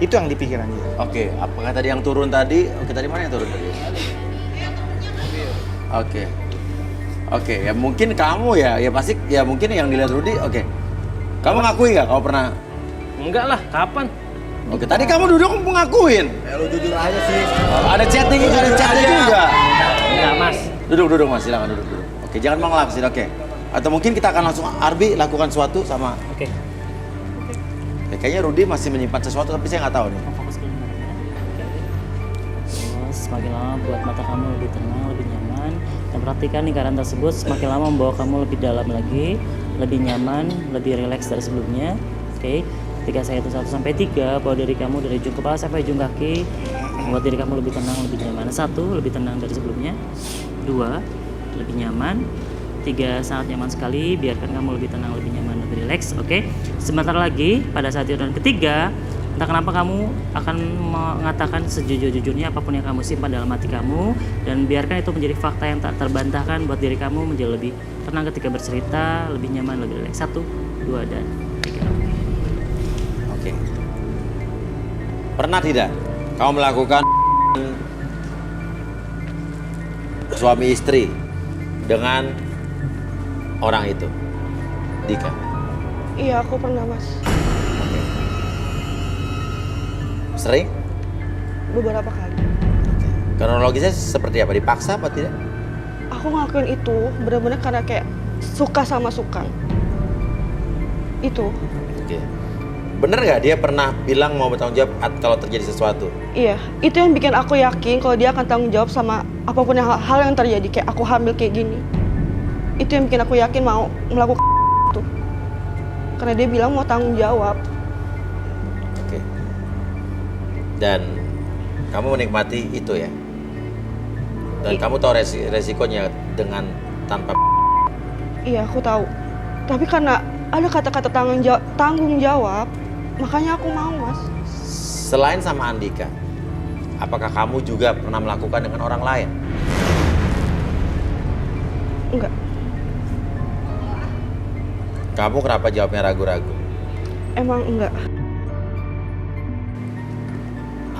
S5: Itu yang di pikiran dia.
S1: Oke, apakah tadi yang turun tadi? Oke, tadi mana yang turun tadi? Oke, ya mungkin kamu ya pasti ya mungkin yang dilihat Rudi. Oke, kamu ngakui nggak? Kamu pernah?
S12: Enggak lah, kapan?
S1: Oke, tadi kamu duduk ngakuin.
S9: Lu jujur aja sih.
S1: Ada chatting juga.
S12: Enggak, Mas.
S1: Duduk Mas, silakan duduk. Oke, jangan mengelak sih. Oke. Atau mungkin kita akan langsung Arbi lakukan sesuatu sama.
S7: Oke.
S1: Ya, kayaknya Rudi masih menyimpan sesuatu tapi saya nggak tahu nih.
S7: Fokus ke benarnya. Oke. Terus semakin lama buat mata kamu lebih tenang, lebih nyaman. Dan perhatikan lingkaran tersebut semakin lama membawa kamu lebih dalam lagi, lebih nyaman, lebih rileks dari sebelumnya. Oke. Ketika saya hitung 1 sampai 3, bawa diri kamu dari ujung kepala sampai ujung kaki, membuat diri kamu lebih tenang, lebih nyaman. 1, lebih tenang dari sebelumnya. 2, lebih nyaman. 3, sangat nyaman sekali. Biarkan kamu lebih tenang, lebih nyaman, lebih rileks. Oke. Sebentar lagi pada saat hitungan ketiga, entah kenapa kamu akan mengatakan sejujur-jujurnya apapun yang kamu simpan dalam hati kamu, dan biarkan itu menjadi fakta yang tak terbantahkan buat diri kamu menjadi lebih tenang ketika bercerita, lebih nyaman, lebih rileks. 1, 2, dan 3.
S1: Oke. Pernah tidak kamu melakukan suami istri dengan orang itu, Dika?
S11: Iya, aku pernah, Mas.
S1: Sering?
S11: Beberapa kali.
S1: Kronologisnya seperti apa? Dipaksa apa tidak?
S11: Aku ngelakuin itu benar-benar karena kayak suka sama suka. Itu.
S1: Oke. Bener nggak dia pernah bilang mau bertanggung jawab kalau terjadi sesuatu?
S11: Iya, itu yang bikin aku yakin kalau dia akan tanggung jawab sama apapun hal yang terjadi. Kayak aku hamil kayak gini. Itu yang bikin aku yakin mau melakukan itu. Karena dia bilang mau tanggung jawab.
S1: Oke. Dan kamu menikmati itu ya? Dan kamu tahu resikonya dengan tanpa.
S11: Iya, aku tahu. Tapi karena ada kata-kata tanggung jawab, makanya aku mau, Mas.
S1: Selain sama Andika, apakah kamu juga pernah melakukan dengan orang lain?
S11: Enggak.
S1: Kamu kenapa jawabnya ragu-ragu?
S11: Emang enggak.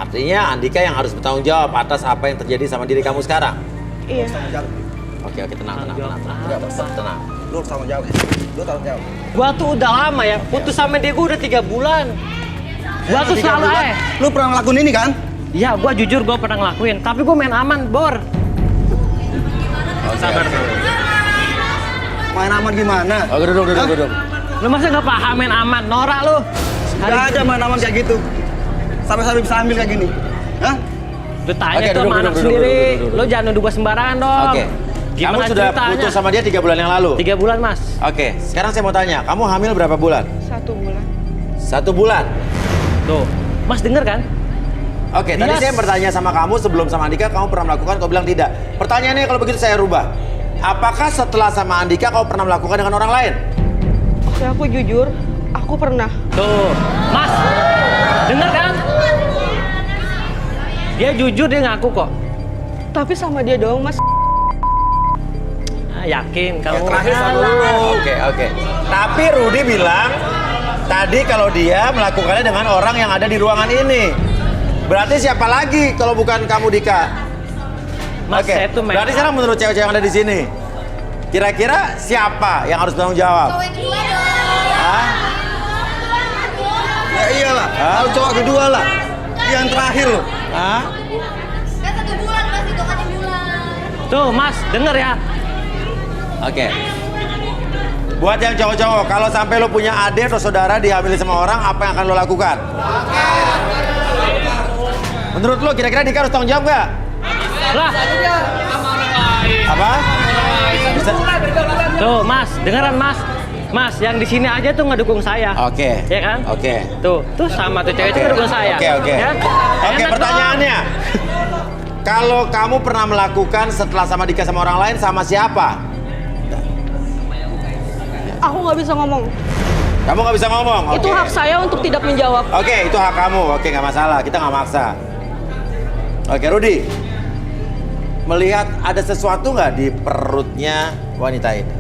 S1: Artinya Andika yang harus bertanggung jawab atas apa yang terjadi sama diri kamu sekarang?
S11: Iya.
S1: Oke, tenang.
S9: Lu tanggung jawab. Lu tanggung jawab.
S12: Gua tuh udah lama ya, putus sama dia gua udah 3 bulan. Gua tuh selalu
S9: Lu pernah ngelakuin ini kan?
S12: Iya, gua jujur gua pernah ngelakuin, tapi gua main aman, Bor. Sabar.
S9: Main aman gimana?
S1: Oke, duduk.
S12: Lu masa nggak paham main aman, norak lu.
S9: Gak aja main aman kayak gitu. Sampai bisa ambil kayak gini. Hah?
S12: Lu tanya
S1: Oke,
S12: tuh sama anak
S1: duduk.
S12: sendiri. Lu jangan nuduh gua sembarangan dong.
S1: Oke.
S12: Gimana
S1: Kamu sudah
S12: ceritanya?
S1: putus sama dia 3 bulan yang lalu?
S12: 3 bulan, Mas.
S1: Oke, sekarang saya mau tanya, kamu hamil berapa bulan?
S11: 1 bulan.
S1: 1 bulan?
S12: Tuh, Mas denger kan?
S1: Oke, tadi saya bertanya sama kamu sebelum sama Andika, kamu pernah melakukan, kau bilang tidak. Pertanyaannya kalau begitu saya rubah. Apakah setelah sama Andika kau pernah melakukan dengan orang lain?
S11: Oke, aku jujur, aku pernah.
S12: Tuh, Mas, denger kan? Dia jujur, dia ngaku kok.
S11: Tapi sama dia doang, Mas.
S12: Yakin kamu?
S1: Terakhir sama dulu. Oke. Tapi Rudi bilang tadi kalau dia melakukannya dengan orang yang ada di ruangan ini. Berarti siapa lagi kalau bukan kamu, Dika?
S12: Mas,
S1: Oke.
S12: saya tuh main.
S1: Berarti sekarang menurut cewek-cewek yang ada di sini, kira-kira siapa yang harus bertanggung jawab? Hah?
S9: Ya iyalah. Kalau cowok kedua lah. Yang terakhir loh.
S1: Hah?
S10: Kan 1 bulan Mas, hitungannya bulan.
S12: Tuh, Mas, denger ya.
S1: Oke. Buat yang cowok-cowok, kalau sampai lo punya adik atau saudara dihamili sama orang, apa yang akan lo lakukan? Menurut lo kira-kira Dika harus tanggung jawab nggak?
S12: Lah,
S1: Apa? Bisa?
S12: tuh Mas, dengeran Mas. Mas, yang di sini aja tuh ngedukung saya.
S1: Oke.
S12: Ya kan?
S1: Oke.
S12: Tuh sama tuh cewek itu ngedukung saya.
S1: Oke.
S12: Ya?
S1: Oke,
S12: Enak
S1: pertanyaannya. Kalau kamu pernah melakukan setelah sama Dika sama orang lain, sama siapa?
S11: Aku nggak bisa ngomong.
S1: Kamu nggak bisa ngomong.
S11: Itu
S1: Oke.
S11: hak saya untuk tidak menjawab.
S1: Oke, itu hak kamu. Oke, nggak masalah. Kita nggak maksa. Oke, Rudi. Melihat ada sesuatu nggak di perutnya wanita ini?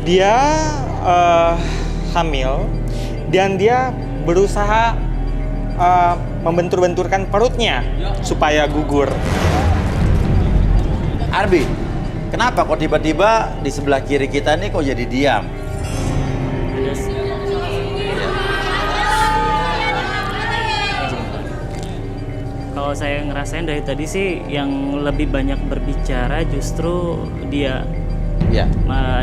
S5: Dia hamil dan dia berusaha membentur-benturkan perutnya supaya gugur.
S1: Arbi, kenapa kok tiba-tiba di sebelah kiri kita nih kok jadi diam?
S7: Kalau saya ngerasain dari tadi sih yang lebih banyak berbicara justru dia.
S1: Ya.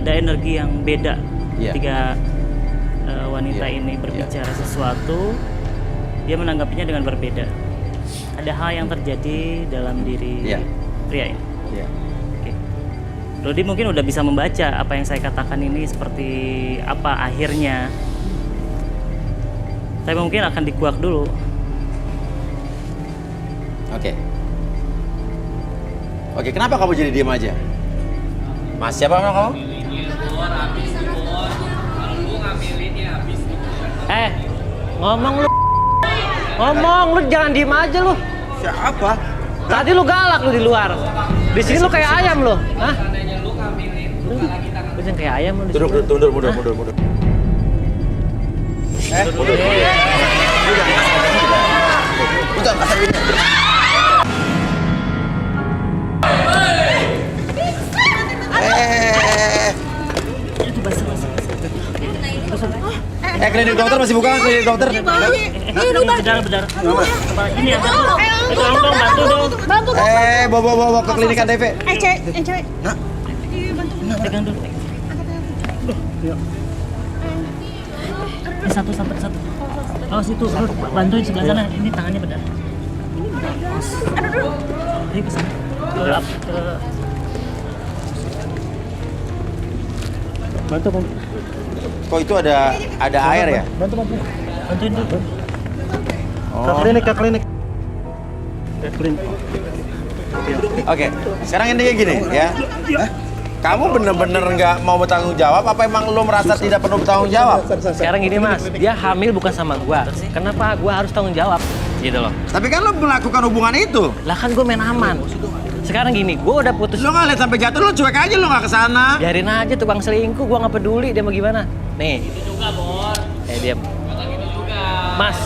S7: Ada energi yang beda
S1: Ya.
S7: ketika wanita ini berbicara sesuatu, dia menanggapinya dengan berbeda. Ada hal yang terjadi dalam diri pria ini.
S1: Ya.
S7: Oke. Rudi mungkin udah bisa membaca apa yang saya katakan ini seperti apa akhirnya. Tapi mungkin akan dikuak dulu.
S1: Oke. Oke, kenapa kamu jadi diam aja? Mas, siapa nama kamu?
S12: Ngomong lu. Ngomong lu, jangan diem aja lu.
S9: Siapa?
S12: Tadi lu galak lu di luar. Di sini lu kayak ayam lu. Hah? Lu jangan kayak ayam lu di sini.
S1: Mundur.
S9: Udah kasar ini.
S1: Klinik dokter masih buka? Klinik dokter?
S7: Bentar. Ini ada. Tolong dong, bantu dong.
S1: Bawa ke klinik ATV.
S4: Cewek.
S7: Pegang dulu. Ini satu. Oh, situ. Bantuin sebelah sana. Ini tangannya benar. Ayo ke sana. Bantu.
S1: Kok itu ada air ya?
S7: Bantuin dulu.
S1: Oh.
S9: Ke klinik.
S1: Oke, sekarang intinya gini ya. Kamu bener-bener nggak mau bertanggung jawab? Apa emang lo merasa tidak perlu bertanggung jawab?
S12: Sekarang gini Mas, dia hamil bukan sama gua. Kenapa gua harus tanggung jawab? Gitu loh.
S1: Tapi kan lo melakukan hubungan itu.
S12: Lah kan gua main aman. Sekarang gini, gua udah putus.
S1: Lo nggak lihat sampai jatuh, lo cuek aja, lo nggak kesana.
S12: Biarin aja tukang selingkuh, gua nggak peduli dia mau gimana. Nih. Itu juga, Bor. Diam. Mas.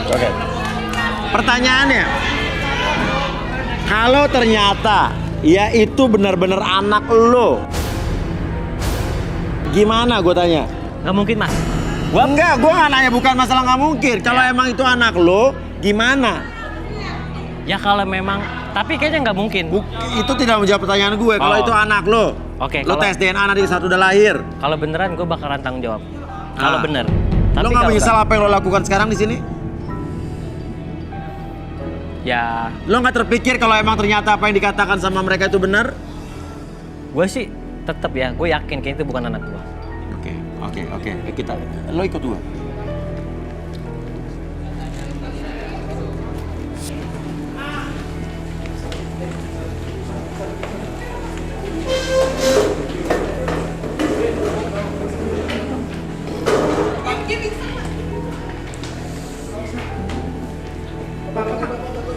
S1: Oke. Pertanyaannya, kalau ternyata ya itu benar-benar anak lo, gimana gue tanya?
S12: Nggak mungkin Mas.
S1: Gue nggak nanya, bukan masalah nggak mungkin. Kalau emang itu anak lo, gimana?
S12: Ya kalau memang, tapi kayaknya nggak mungkin.
S1: Itu tidak menjawab pertanyaan gue. Kalau itu anak lo,
S12: Oke,
S1: lo
S12: kalau-
S1: tes DNA nanti saat udah lahir.
S12: Kalau beneran gue bakalan tanggung jawab. Kalau bener.
S1: Lo nggak menyesal apa yang lo lakukan sekarang di sini?
S12: Ya,
S1: Lo nggak terpikir kalau emang ternyata apa yang dikatakan sama mereka itu benar?
S12: gue sih tetap ya, gue yakin kayaknya itu bukan anak gue.
S1: Oke. Kita, lo ikut gue.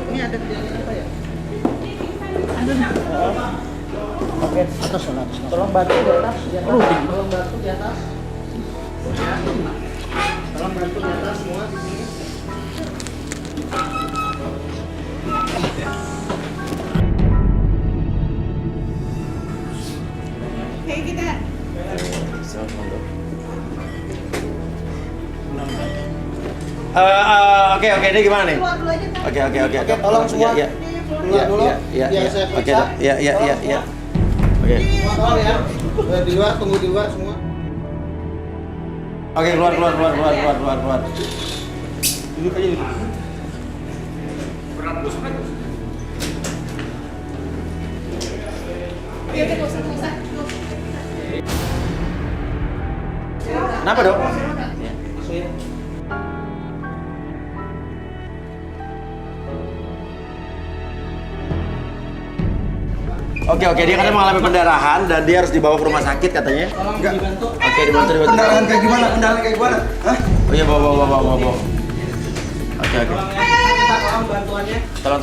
S9: Ini ada apa ya?
S12: Oke, atas. Tolong bantu di atas.
S9: Tolong bantu di atas. Tolong bantu di atas semua di sini.
S4: Kayak kita.
S1: Oke, ini gimana nih?
S4: Keluar dulu aja.
S1: Oke.
S9: Tolong semua.
S1: Ya.
S9: Keluar dulu.
S1: Ya.
S9: Saya
S1: Oke,
S9: periksa.
S1: ya. Oke.
S9: Semua tolong ya. Di luar, tunggu di luar semua.
S1: Oke, keluar.
S5: Duduk aja duduk.
S1: Kenapa, Dok? Oke, dia katanya mengalami pendarahan dan dia harus dibawa ke rumah sakit katanya.
S9: Enggak.
S1: Oke, dibantu.
S9: Pendarahan kayak gimana? Hah?
S1: Oh iya, bawa. Oke. Tolong.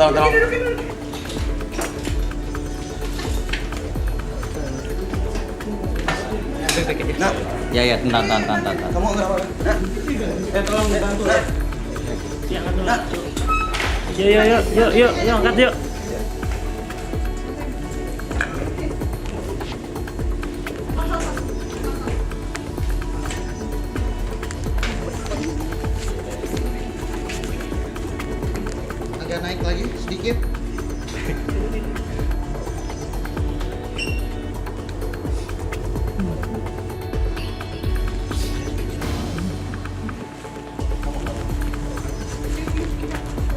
S9: Nah,
S6: Ya, tenang.
S9: kamu enggak apa-apa. Nah. Tolong dibantu. Nah.
S7: Yuk, angkat yuk.
S9: Agak naik lagi sedikit.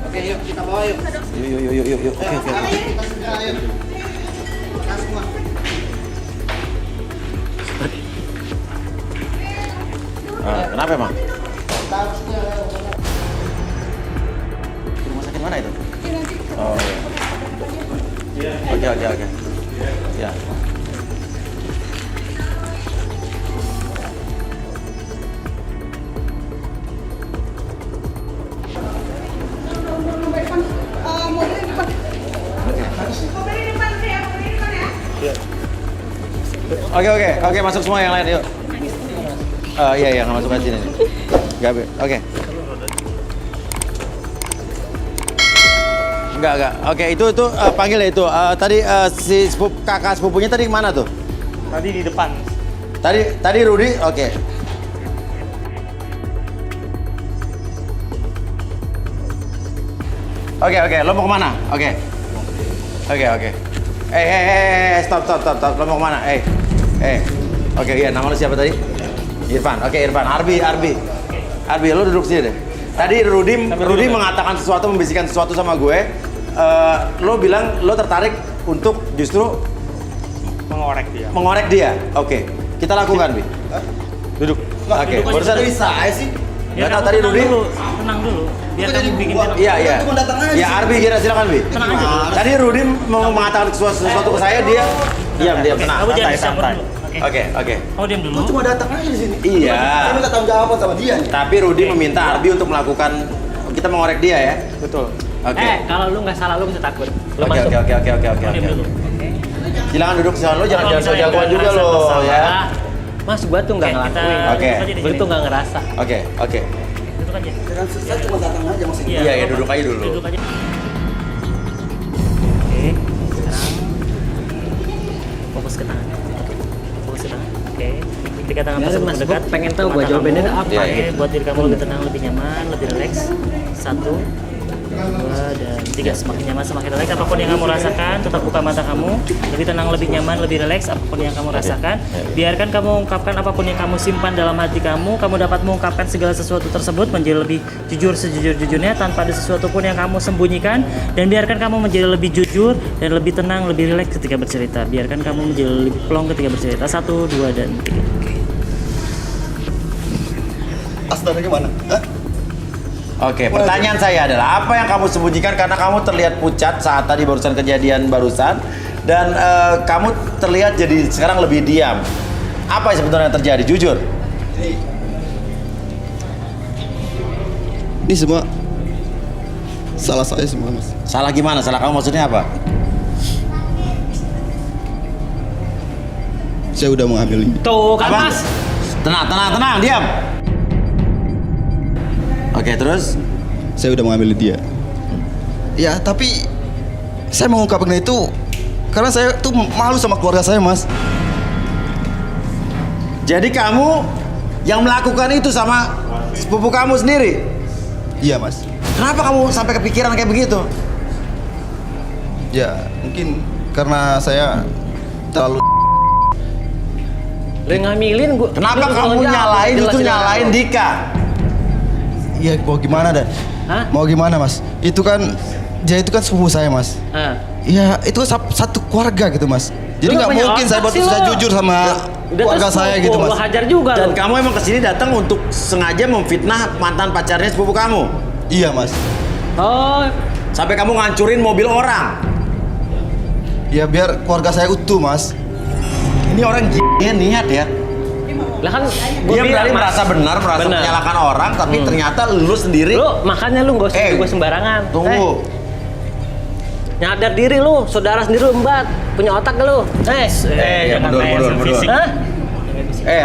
S9: Oke, yuk kita bawa yuk.
S1: Yuk. Oke. Kenapa emang? Rumah sakit mana itu? Oh iya. Oke. Ya. Oke, masuk semua yang lain yuk. Iya, nggak masuk ke sini. Nggak, oke. Enggak. Oke, itu panggil ya itu. Tadi si kakak sepupunya tadi mana tuh?
S5: Tadi di depan.
S1: Tadi Rudi, oke. Oke, lo mau kemana? Oke. Stop. Lo mau kemana? Oke, iya, nama lo siapa tadi? Irfan. Oke, Irfan. Arbi, lo duduk sini deh. Tadi Rudi mengatakan sesuatu, membisikkan sesuatu sama gue. Lo bilang lo tertarik untuk justru mengorek dia. Oke, kita lakukan, Bi. Duduk. Oke, barusan
S9: dari saya sih.
S1: Nggak tahu tadi Rudi.
S7: Tenang dulu. Biar kamu bikin tenang.
S1: Iya. Ya, Arbi, silakan, Bi.
S7: Tenang aja.
S1: Tadi Rudi mau mengatakan sesuatu ke saya, dia diam, tenang.
S7: Kamu jangan dicampur
S5: santai.
S7: dulu.
S1: Oke.
S7: Kamu diam dulu.
S9: Cuma datang aja di sini.
S1: Iya.
S9: Saya minta tanggung jawab sama dia nih.
S1: Tapi Rudi meminta Arbi untuk melakukan, kita mengorek dia ya.
S5: Betul.
S1: Oke.
S7: Kalau lu nggak salah, lu bisa takut. Lu
S1: Oke.
S7: masuk. Kamu diam dulu.
S1: Silakan duduk, lo jangan so jagoan juga
S7: ngerasa
S1: lo
S7: bersalah,
S1: ya.
S7: Mas, gua tuh nggak ngelakuin.
S1: Oke.
S7: Gua tuh nggak ngerasa.
S1: Oke.
S7: Duduk aja.
S9: Saya cuma datang aja maksudnya.
S1: Iya, duduk aja dulu.
S7: Duduk aja. Oke, sekarang fokus ke tangan. Oke, ketika tangan tersebut mendekat, pengen tahu gua jawabannya apa. Oke, buat diri kamu lebih tenang, lebih nyaman, lebih rileks. 1, 2, dan 3. Semakin nyaman, semakin rileks. Apapun yang kamu rasakan, tetap buka mata kamu. Lebih tenang, lebih nyaman, lebih rileks. Apapun yang kamu rasakan, biarkan kamu ungkapkan apapun yang kamu simpan dalam hati kamu. Kamu dapat mengungkapkan segala sesuatu tersebut menjadi lebih jujur sejujur-jujurnya tanpa ada sesuatu pun yang kamu sembunyikan. Dan biarkan kamu menjadi lebih jujur dan lebih tenang, lebih rileks ketika bercerita. Biarkan kamu menjadi lebih plong ketika bercerita. 1, 2, dan 3.
S9: Astaga gimana? Hah?
S1: Oke, pertanyaan saya adalah apa yang kamu sembunyikan karena kamu terlihat pucat saat tadi barusan kejadian barusan dan kamu terlihat jadi sekarang lebih diam. Apa yang sebenarnya terjadi? Jujur.
S9: Ini semua salah saya semua, Mas.
S1: Salah gimana? Salah kamu maksudnya apa?
S9: Saya udah mengambil ini.
S7: Tuh kan,
S1: Apa?
S7: Mas.
S1: Tenang, diam. Oke, terus?
S9: Saya udah mengambil dia. Ya, tapi saya mengungkapkan itu karena saya tuh malu sama keluarga saya, Mas.
S1: Jadi kamu yang melakukan itu sama sepupu kamu sendiri?
S9: Iya, Mas.
S1: Kenapa kamu sampai kepikiran kayak begitu?
S9: Ya, mungkin karena saya terlalu
S12: Lu yang ngamilin gua.
S1: Kenapa
S12: lu
S1: kamu
S12: jawab,
S1: nyalain
S12: jelas
S1: itu
S12: jelas.
S1: nyalain Dika?
S9: Iya, mau gimana dah?
S12: Hah?
S9: Mau gimana mas? Itu kan, dia itu kan sepupu saya mas.
S12: Ah.
S9: Iya, itu satu keluarga gitu mas. Jadi
S12: Lu
S9: nggak
S12: punya
S9: mungkin
S12: otak sih
S9: saya
S12: lu.
S9: jujur sama
S12: Udah
S9: keluarga
S12: terus
S9: saya
S12: sepupu,
S9: gitu mas.
S12: Lu hajar juga
S1: Dan
S12: lu.
S1: kamu emang kesini datang untuk sengaja memfitnah mantan pacarnya sepupu kamu?
S9: Iya mas.
S12: Oh,
S1: Sampai kamu ngancurin mobil orang?
S9: Ya biar keluarga saya utuh mas.
S1: Ini orang dia niat ya.
S12: lah kan
S1: Dia berani
S12: Mas.
S1: merasa benar, merasa
S12: Benar.
S1: menyalahkan orang, tapi ternyata lu sendiri.
S12: Lu makanya lu nggak usah
S1: Eh,
S12: gue sembarangan.
S1: Tunggu.
S12: Nyadar diri lu, saudara sendiri lu embat, punya otak gak lu?
S1: ya,
S12: jangan
S1: mundur,
S12: main
S1: mundur, mundur.
S12: fisik. Hah?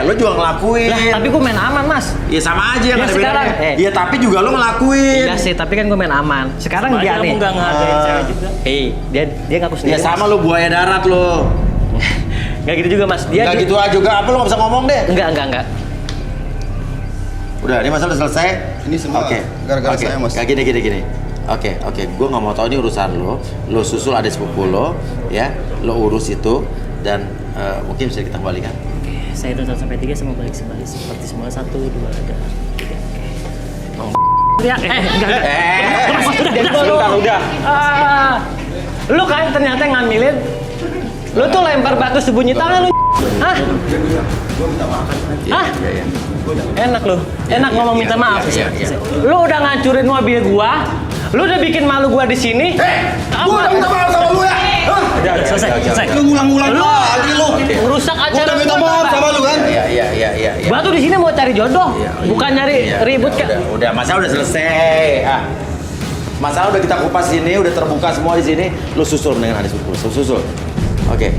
S1: Lu juga ngelakuin.
S12: Lah, tapi gue main aman, Mas.
S1: Ya sama aja
S12: Ya,
S1: nggak ada
S12: sekarang,
S1: bedanya. Ya tapi juga lu ngelakuin.
S12: Iya sih, tapi kan gue main aman. Sekarang
S7: Sama
S12: dia
S7: aja
S12: nih.
S7: kamu nggak ngehargain cewek juga.
S12: Dia ngaku sendiri.
S1: Ya sama
S12: Mas.
S1: lu buaya darat lu.
S12: Nggak gitu juga, Mas. Dia
S1: Nggak gitu aja juga. Apa lu nggak bisa ngomong deh?
S12: Enggak.
S1: Udah, ini masalah udah selesai.
S9: Ini semua
S1: Oke.
S9: gara-gara
S1: Oke.
S9: saya, Mas.
S1: Kayak gini. Oke. Gue nggak mau tahu ini urusan lo. Lo susul adik sepupu lo, ya. Lo urus itu dan mungkin bisa kita kembalikan.
S7: Oke, saya hitung 1 sampai 3 sama balik seperti semula 1, 2, dan 3. Ya, enggak.
S12: udah. Lu kan ternyata ngambilin. Lu tuh lempar batu sembunyi tangan lu. Hah? Hah?
S1: Iya.
S12: Enak lu. Enak ngomong minta maaf.
S1: Iya.
S12: Lu udah ngancurin mobil gua. Lu udah bikin malu gua di sini.
S9: Gua udah minta maaf sama lu ya.
S12: Udah, selesai.
S9: Lu ngulang-ngulang
S12: Lu
S9: lagi lu.
S12: ngerusak
S9: Gua
S12: acara
S9: udah minta
S12: gua,
S9: maaf
S12: Pak.
S9: sama lu kan.
S1: Iya.
S12: Gua tuh di sini mau cari jodoh, bukan nyari ribut kan.
S1: Udah, masalah udah selesai. Masalah udah kita kupas sini, udah terbuka semua di sini. Lu susul dengan adik sepupu. Susul. Oke.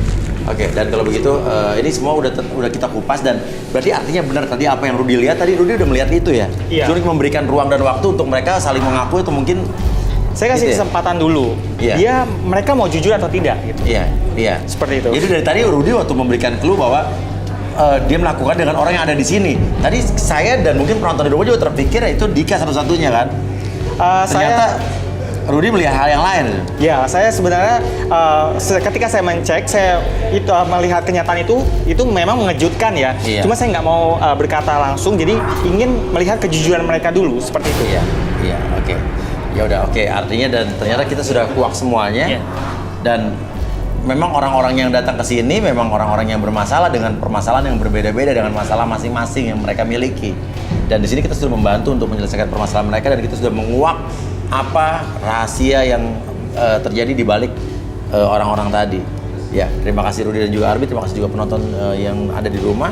S1: Dan kalau begitu, ini semua udah kita kupas dan berarti artinya benar tadi apa yang Rudy lihat. Tadi Rudy udah melihat itu ya.
S5: Iya.
S1: Cuma memberikan ruang dan waktu untuk mereka saling mengaku atau mungkin.
S5: Saya kasih
S1: Gitu ya?
S5: kesempatan dulu.
S1: Iya.
S5: Mereka mau jujur atau tidak gitu.
S1: Iya.
S5: Seperti itu.
S1: Jadi dari tadi Rudy waktu memberikan clue bahwa dia melakukan dengan orang yang ada di sini. Tadi saya dan mungkin penonton di rumah juga terpikir ya itu Dika satu-satunya kan. Ternyata Rudy melihat hal yang lain.
S5: Ya, saya sebenarnya ketika saya mencek, saya itu melihat kenyataan itu memang mengejutkan ya.
S1: Iya.
S5: Cuma saya nggak mau berkata langsung, jadi ingin melihat kejujuran mereka dulu seperti itu.
S1: Iya, oke. Ya udah, oke. Artinya dan ternyata kita sudah kuak semuanya.
S7: Iya.
S1: Dan memang orang-orang yang datang ke sini memang orang-orang yang bermasalah dengan permasalahan yang berbeda-beda dengan masalah masing-masing yang mereka miliki. Dan di sini kita sudah membantu untuk menyelesaikan permasalahan mereka dan kita sudah menguak apa rahasia yang terjadi di balik orang-orang tadi. Ya, terima kasih Rudy dan juga Arbi, terima kasih juga penonton yang ada di rumah.